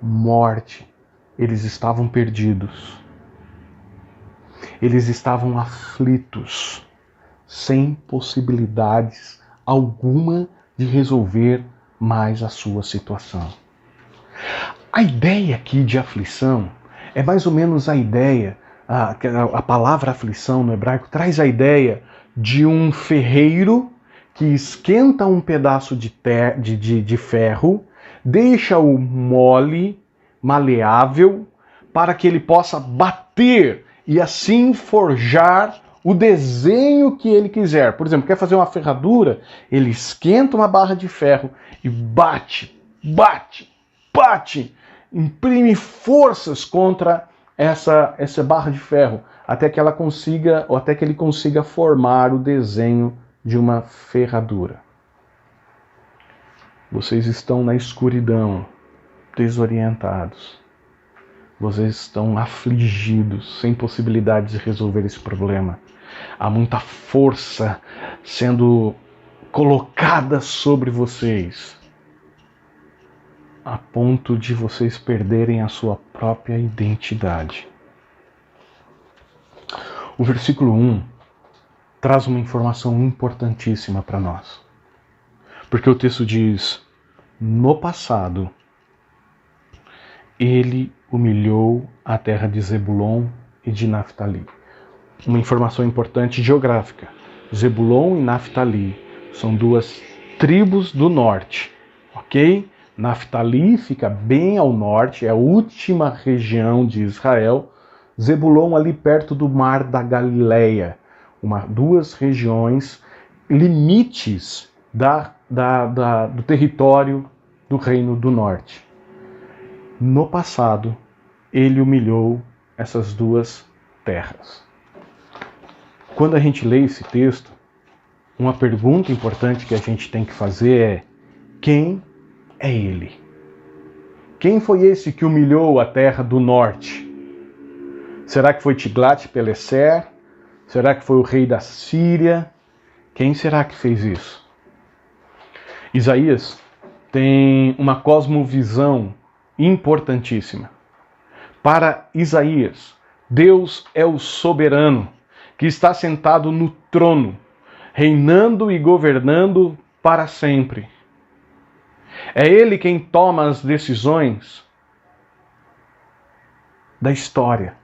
morte, eles estavam perdidos. Eles estavam aflitos, sem possibilidades alguma de resolver mais a sua situação. A ideia aqui de aflição é mais ou menos a ideia, a palavra aflição no hebraico traz a ideia de um ferreiro que esquenta um pedaço de ferro, deixa-o mole, maleável, para que ele possa bater e assim forjar o desenho que ele quiser. Por exemplo, quer fazer uma ferradura, ele esquenta uma barra de ferro e bate, imprime forças contra essa barra de ferro, até que ele consiga formar o desenho de uma ferradura. Vocês estão na escuridão, desorientados. Vocês estão afligidos, sem possibilidade de resolver esse problema. Há muita força sendo colocada sobre vocês, a ponto de vocês perderem a sua própria identidade. O versículo 1 traz uma informação importantíssima para nós. Porque o texto diz: no passado, ele humilhou a terra de Zebulon e de Naftali. Uma informação importante geográfica. Zebulon e Naftali são 2 tribos do norte, ok? Naftali fica bem ao norte, é a última região de Israel. Zebulon ali perto do Mar da Galileia. 2 regiões limites do território do Reino do Norte. No passado, ele humilhou essas 2 terras. Quando a gente lê esse texto, uma pergunta importante que a gente tem que fazer é: quem é ele? Quem foi esse que humilhou a terra do norte? Será que foi Tiglat-Pileser? Será que foi o rei da Síria? Quem será que fez isso? Isaías tem uma cosmovisão importantíssima. Para Isaías, Deus é o soberano que está sentado no trono, reinando e governando para sempre. É Ele quem toma as decisões da história,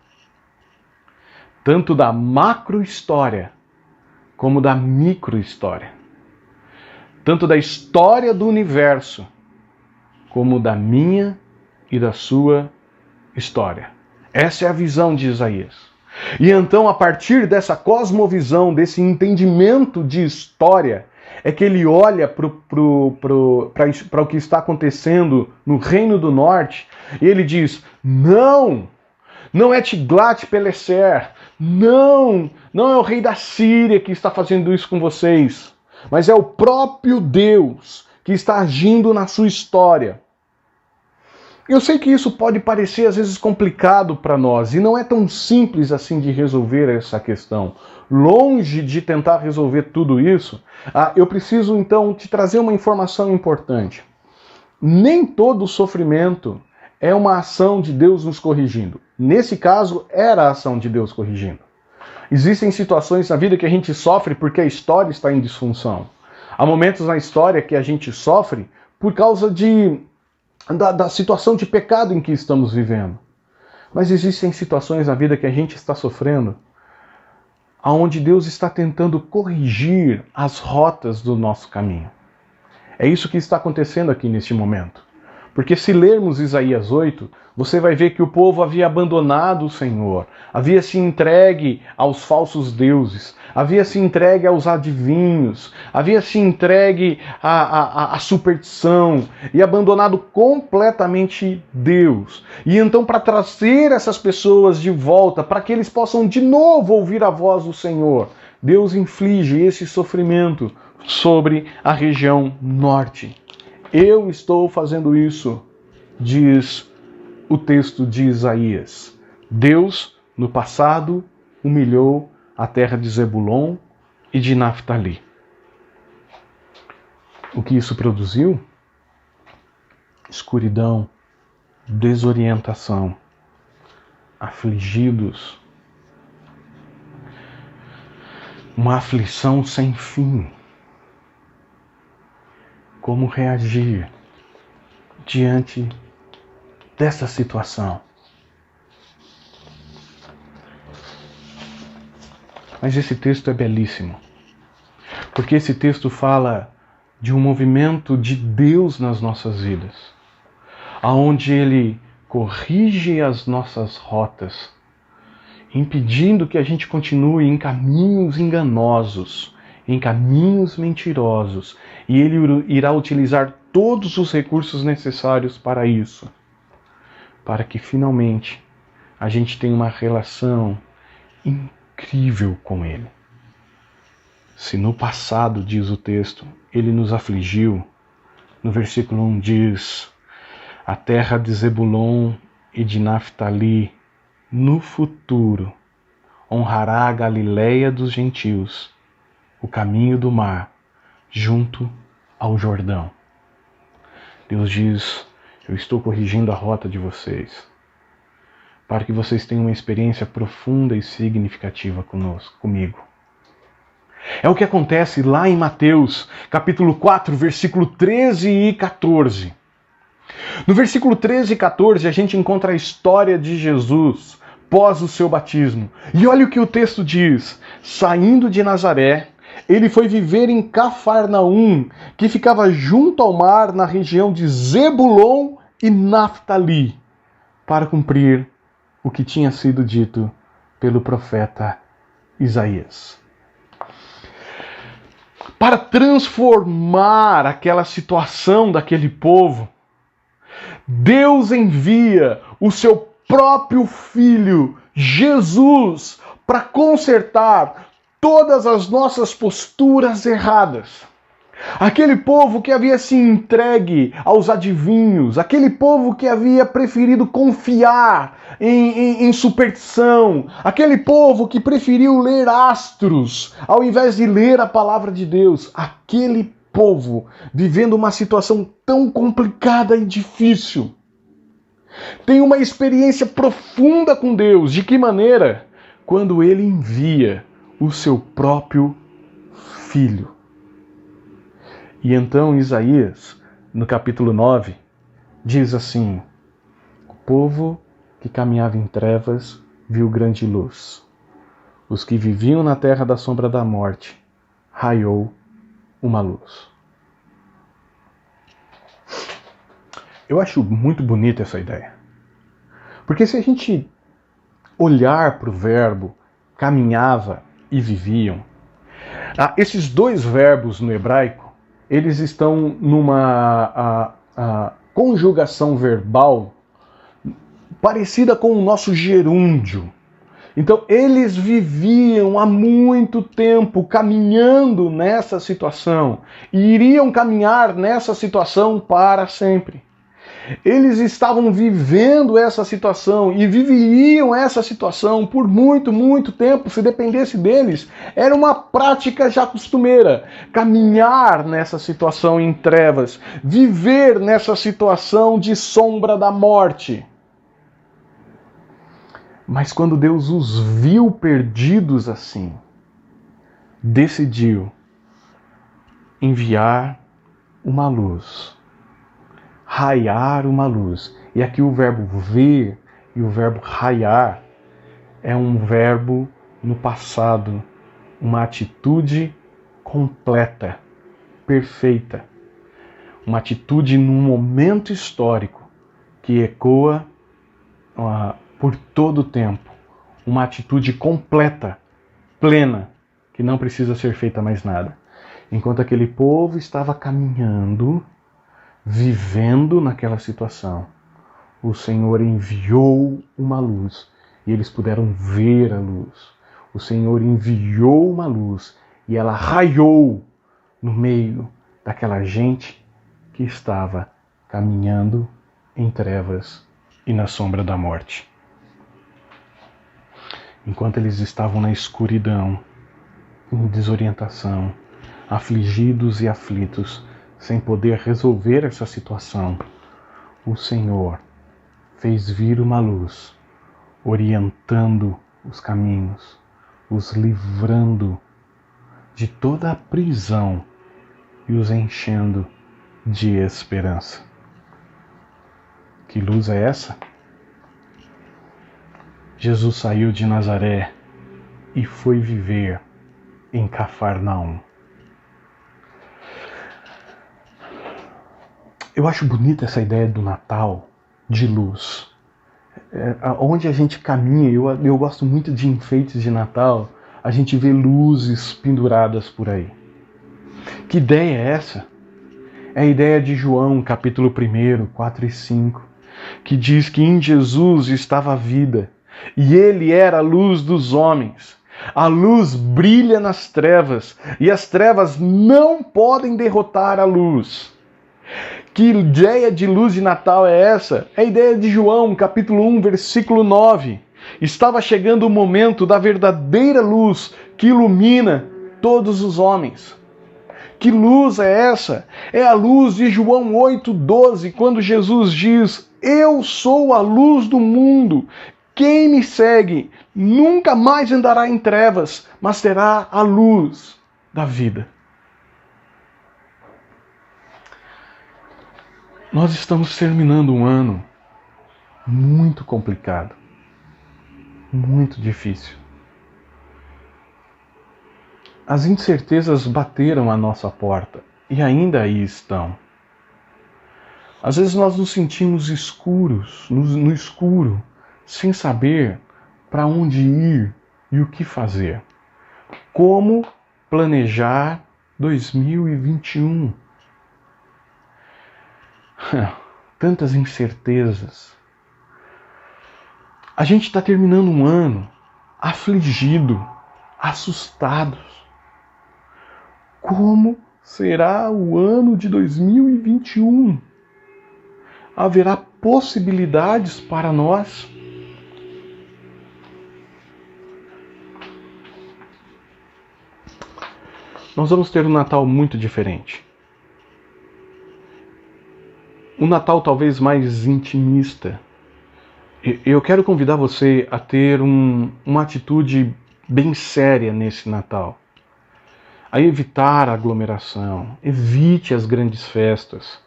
tanto da macro-história como da micro-história, tanto da história do universo como da minha e da sua história. Essa é a visão de Isaías. E então, a partir dessa cosmovisão, desse entendimento de história, é que ele olha para o que está acontecendo no Reino do Norte e ele diz: não é Tiglat-Pileser, não é o rei da Síria que está fazendo isso com vocês, mas é o próprio Deus que está agindo na sua história. Eu sei que isso pode parecer às vezes complicado para nós e não é tão simples assim de resolver essa questão. Longe de tentar resolver tudo isso, eu preciso então te trazer uma informação importante. Nem todo sofrimento é uma ação de Deus nos corrigindo. Nesse caso, era a ação de Deus corrigindo. Existem situações na vida que a gente sofre porque a história está em disfunção. Há momentos na história que a gente sofre por causa da situação de pecado em que estamos vivendo. Mas existem situações na vida que a gente está sofrendo onde Deus está tentando corrigir as rotas do nosso caminho. É isso que está acontecendo aqui neste momento. Porque se lermos Isaías 8, você vai ver que o povo havia abandonado o Senhor, havia se entregue aos falsos deuses, havia se entregue aos adivinhos, havia se entregue à superstição e abandonado completamente Deus. E então, para trazer essas pessoas de volta, para que eles possam de novo ouvir a voz do Senhor, Deus inflige esse sofrimento sobre a região norte. Eu estou fazendo isso, diz o texto de Isaías. Deus, no passado, humilhou a terra de Zebulon e de Naftali. O que isso produziu? Escuridão, desorientação, afligidos, uma aflição sem fim. Como reagir diante dessa situação? Mas esse texto é belíssimo, porque esse texto fala de um movimento de Deus nas nossas vidas, aonde Ele corrige as nossas rotas, impedindo que a gente continue em caminhos enganosos, em caminhos mentirosos, e Ele irá utilizar todos os recursos necessários para isso, para que finalmente a gente tenha uma relação incrível com Ele. Se no passado, diz o texto, Ele nos afligiu, no versículo 1 diz: a terra de Zebulon e de Naftali, no futuro, honrará a Galileia dos gentios, o caminho do mar, junto ao Jordão. Deus diz: eu estou corrigindo a rota de vocês, para que vocês tenham uma experiência profunda e significativa comigo. É o que acontece lá em Mateus, capítulo 4, versículo 13 e 14. No versículo 13 e 14, a gente encontra a história de Jesus pós o seu batismo. E olha o que o texto diz: saindo de Nazaré, ele foi viver em Cafarnaum, que ficava junto ao mar, na região de Zebulon e Naftali, para cumprir o que tinha sido dito pelo profeta Isaías. Para transformar aquela situação daquele povo, Deus envia o seu próprio Filho, Jesus, para consertar todas as nossas posturas erradas. Aquele povo que havia se entregue aos adivinhos, aquele povo que havia preferido confiar em superstição, aquele povo que preferiu ler astros ao invés de ler a palavra de Deus, aquele povo vivendo uma situação tão complicada e difícil, tem uma experiência profunda com Deus. De que maneira? Quando Ele envia o seu próprio Filho. E então Isaías, no capítulo 9, diz assim: o povo que caminhava em trevas viu grande luz. Os que viviam na terra da sombra da morte, raiou uma luz. Eu acho muito bonita essa ideia. Porque se a gente olhar para o verbo caminhava e viviam, esses dois verbos no hebraico, eles estão numa conjugação verbal parecida com o nosso gerúndio. Então, eles viviam há muito tempo caminhando nessa situação e iriam caminhar nessa situação para sempre. Eles estavam vivendo essa situação e viveriam essa situação por muito, muito tempo, se dependesse deles. Era uma prática já costumeira, caminhar nessa situação em trevas, viver nessa situação de sombra da morte. Mas quando Deus os viu perdidos assim, decidiu enviar uma luz, raiar uma luz. E aqui o verbo ver e o verbo raiar é um verbo no passado, uma atitude completa, perfeita. Uma atitude num momento histórico que ecoa por todo o tempo. Uma atitude completa, plena, que não precisa ser feita mais nada. Enquanto aquele povo estava caminhando, vivendo naquela situação, o Senhor enviou uma luz e eles puderam ver a luz. O Senhor enviou uma luz e ela raiou no meio daquela gente que estava caminhando em trevas e na sombra da morte. Enquanto eles estavam na escuridão, em desorientação, afligidos e aflitos, sem poder resolver essa situação, o Senhor fez vir uma luz, orientando os caminhos, os livrando de toda a prisão e os enchendo de esperança. Que luz é essa? Jesus saiu de Nazaré e foi viver em Cafarnaum. Eu acho bonita essa ideia do Natal, de luz. Onde a gente caminha, eu gosto muito de enfeites de Natal, a gente vê luzes penduradas por aí. Que ideia é essa? É a ideia de João, capítulo 1, 4 e 5, que diz que em Jesus estava a vida, e ele era a luz dos homens. A luz brilha nas trevas, e as trevas não podem derrotar a luz. Que ideia de luz de Natal é essa? É a ideia de João, capítulo 1, versículo 9. Estava chegando o momento da verdadeira luz que ilumina todos os homens. Que luz é essa? É a luz de João 8,12, quando Jesus diz: eu sou a luz do mundo. Quem me segue nunca mais andará em trevas, mas terá a luz da vida. Nós estamos terminando um ano muito complicado, muito difícil. As incertezas bateram à nossa porta e ainda aí estão. Às vezes nós nos sentimos escuros, no escuro, sem saber para onde ir e o que fazer. Como planejar 2021? Tantas incertezas. A gente está terminando um ano afligido, assustados. Como será o ano de 2021? Haverá possibilidades para nós? Nós vamos ter um Natal muito diferente. Um Natal talvez mais intimista. Eu quero convidar você a ter uma atitude bem séria nesse Natal. A evitar a aglomeração, evite as grandes festas.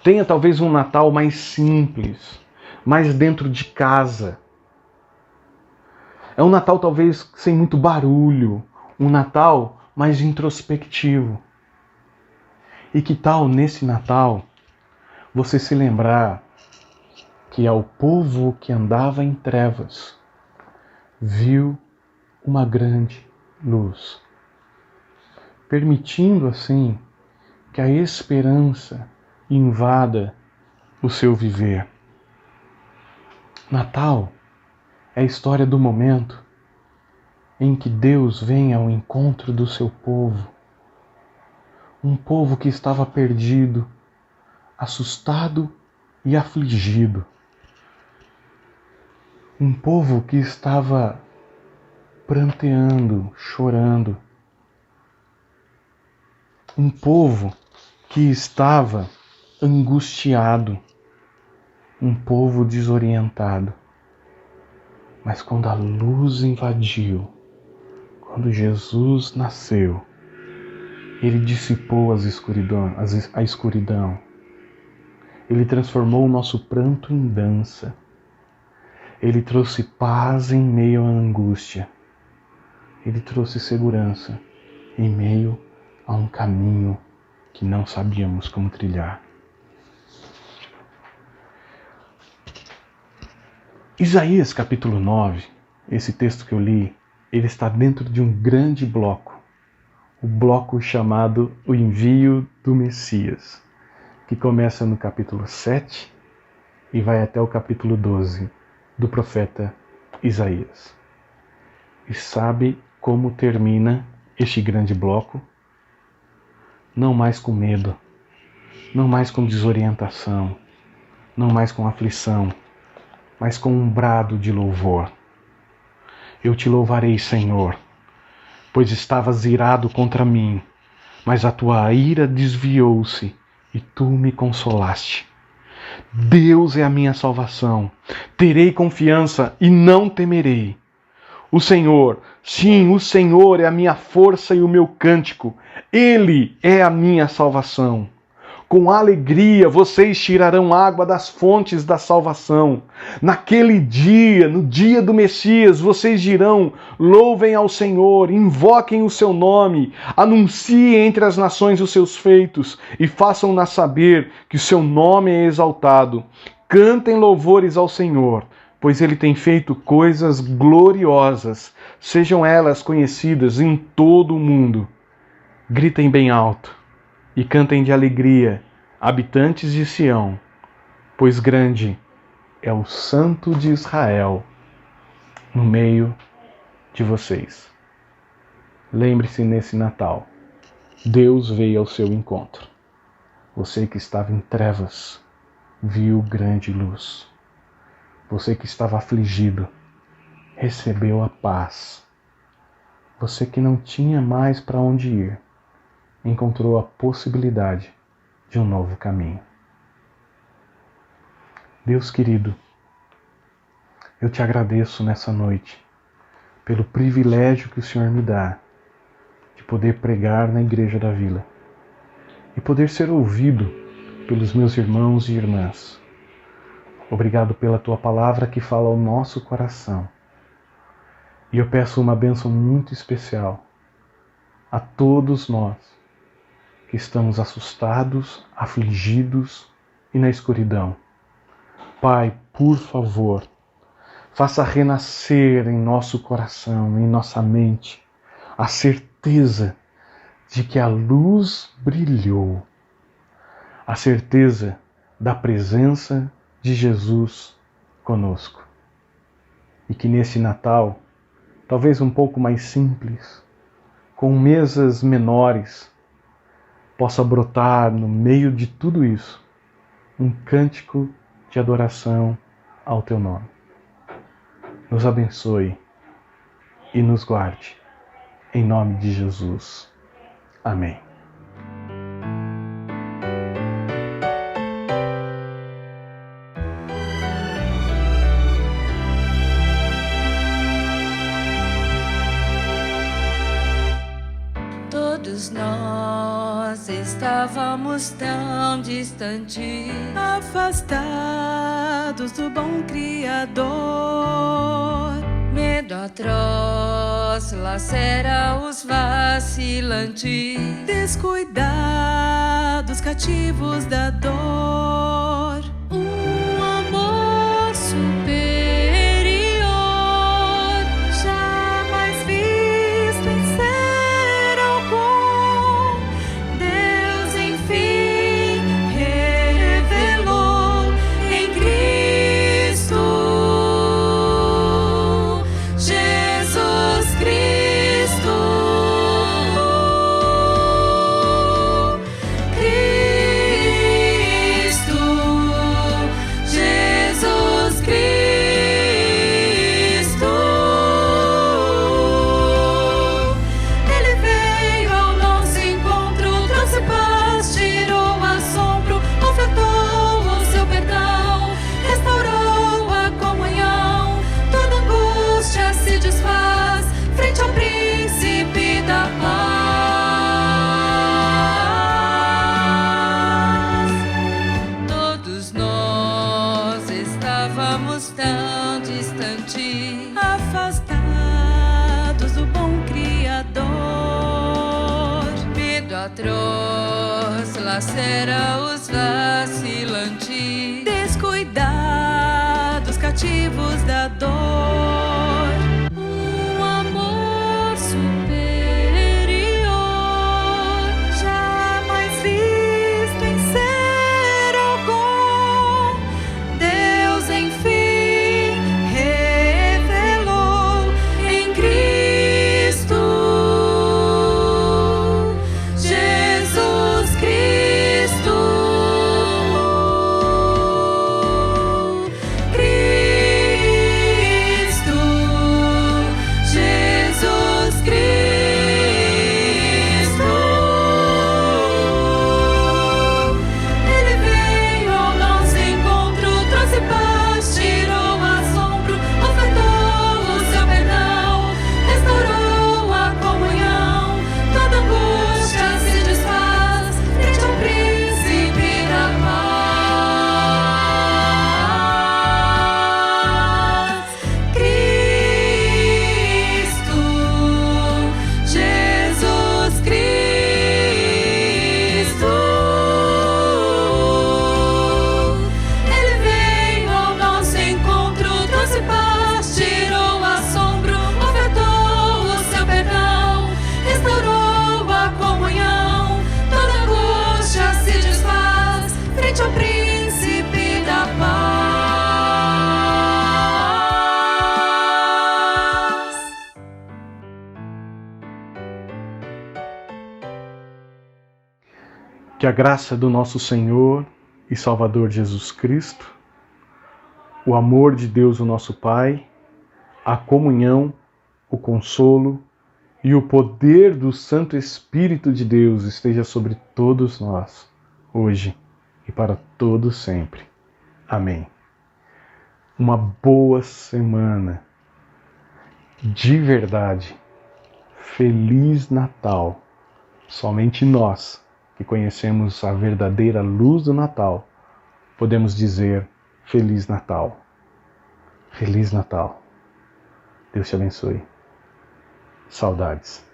Tenha talvez um Natal mais simples, mais dentro de casa. É um Natal talvez sem muito barulho, um Natal mais introspectivo. E que tal nesse Natal você se lembrar que ao povo que andava em trevas viu uma grande luz, permitindo assim que a esperança invada o seu viver. Natal é a história do momento em que Deus vem ao encontro do seu povo. Um povo que estava perdido, assustado e afligido. Um povo que estava pranteando, chorando. Um povo que estava angustiado. Um povo desorientado. Mas quando a luz invadiu, quando Jesus nasceu, Ele dissipou a escuridão. Ele transformou o nosso pranto em dança. Ele trouxe paz em meio à angústia. Ele trouxe segurança em meio a um caminho que não sabíamos como trilhar. Isaías capítulo 9, esse texto que eu li, ele está dentro de um grande bloco. O bloco chamado O Envio do Messias, que começa no capítulo 7 e vai até o capítulo 12 do profeta Isaías. E sabe como termina este grande bloco? Não mais com medo, não mais com desorientação, não mais com aflição, mas com um brado de louvor. Eu te louvarei, Senhor, pois estavas irado contra mim, mas a tua ira desviou-se e tu me consolaste. Deus é a minha salvação. Terei confiança e não temerei. O Senhor, sim, o Senhor é a minha força e o meu cântico. Ele é a minha salvação. Com alegria vocês tirarão água das fontes da salvação. Naquele dia, no dia do Messias, vocês dirão: louvem ao Senhor, invoquem o seu nome, anunciem entre as nações os seus feitos e façam-nas saber que o seu nome é exaltado. Cantem louvores ao Senhor, pois ele tem feito coisas gloriosas, sejam elas conhecidas em todo o mundo. Gritem bem alto e cantem de alegria, habitantes de Sião, pois grande é o Santo de Israel no meio de vocês. Lembre-se nesse Natal, Deus veio ao seu encontro. Você que estava em trevas, viu grande luz. Você que estava afligido, recebeu a paz. Você que não tinha mais para onde ir, encontrou a possibilidade de um novo caminho. Deus querido, eu te agradeço nessa noite pelo privilégio que o Senhor me dá de poder pregar na Igreja da Vila e poder ser ouvido pelos meus irmãos e irmãs. Obrigado pela tua palavra que fala ao nosso coração. E eu peço uma bênção muito especial a todos nós que estamos assustados, afligidos e na escuridão. Pai, por favor, faça renascer em nosso coração, em nossa mente, a certeza de que a luz brilhou, a certeza da presença de Jesus conosco. E que nesse Natal, talvez um pouco mais simples, com mesas menores, possa brotar no meio de tudo isso um cântico de adoração ao teu nome. Nos abençoe e nos guarde. Em nome de Jesus. Amém. Todo Todos nós estávamos tão distantes, afastados do bom Criador. Medo atroz lacera os vacilantes, descuidados, cativos da dor. Um amor superior, jamais visto em ser algum. Deus enfim revelou em Cristo. Jesus Cristo. Jesus Cristo. Ele veio ao nosso encontro, trouxe paz, tirou o assombro, ofertou o seu perdão, restaurou a comunhão. Toda angústia se desfaz frente ao príncipe da paz. Todos nós estávamos tão distantes, afastados do bom Criador. Medo atroz lacera os vacilantes, descuidados, cativos da dor. Um amor superior, jamais visto em ser algum. Deus enfim revelou em Cristo. Jesus Cristo. Cristo. Jesus Cristo. Ele veio ao nosso encontro, trouxe paz, tirou o assombro, ofertou o seu perdão, restaurou a comunhão. Toda angústia se desfaz frente ao príncipe da paz. Cristo. Jesus Cristo. Ele veio ao nosso encontro, trouxe paz, tirou o assombro, ofertou o seu perdão, restaurou a comunhão. Toda angústia se desfaz frente ao príncipe da paz. Que a graça do nosso Senhor e Salvador Jesus Cristo, o amor de Deus, o nosso Pai, a comunhão, o consolo e o poder do Santo Espírito de Deus esteja sobre todos nós, hoje e para todos sempre. Amém. Uma boa semana. De verdade. Feliz Natal. Somente nós, que conhecemos a verdadeira luz do Natal, podemos dizer Feliz Natal. Feliz Natal. Deus te abençoe. Saudades.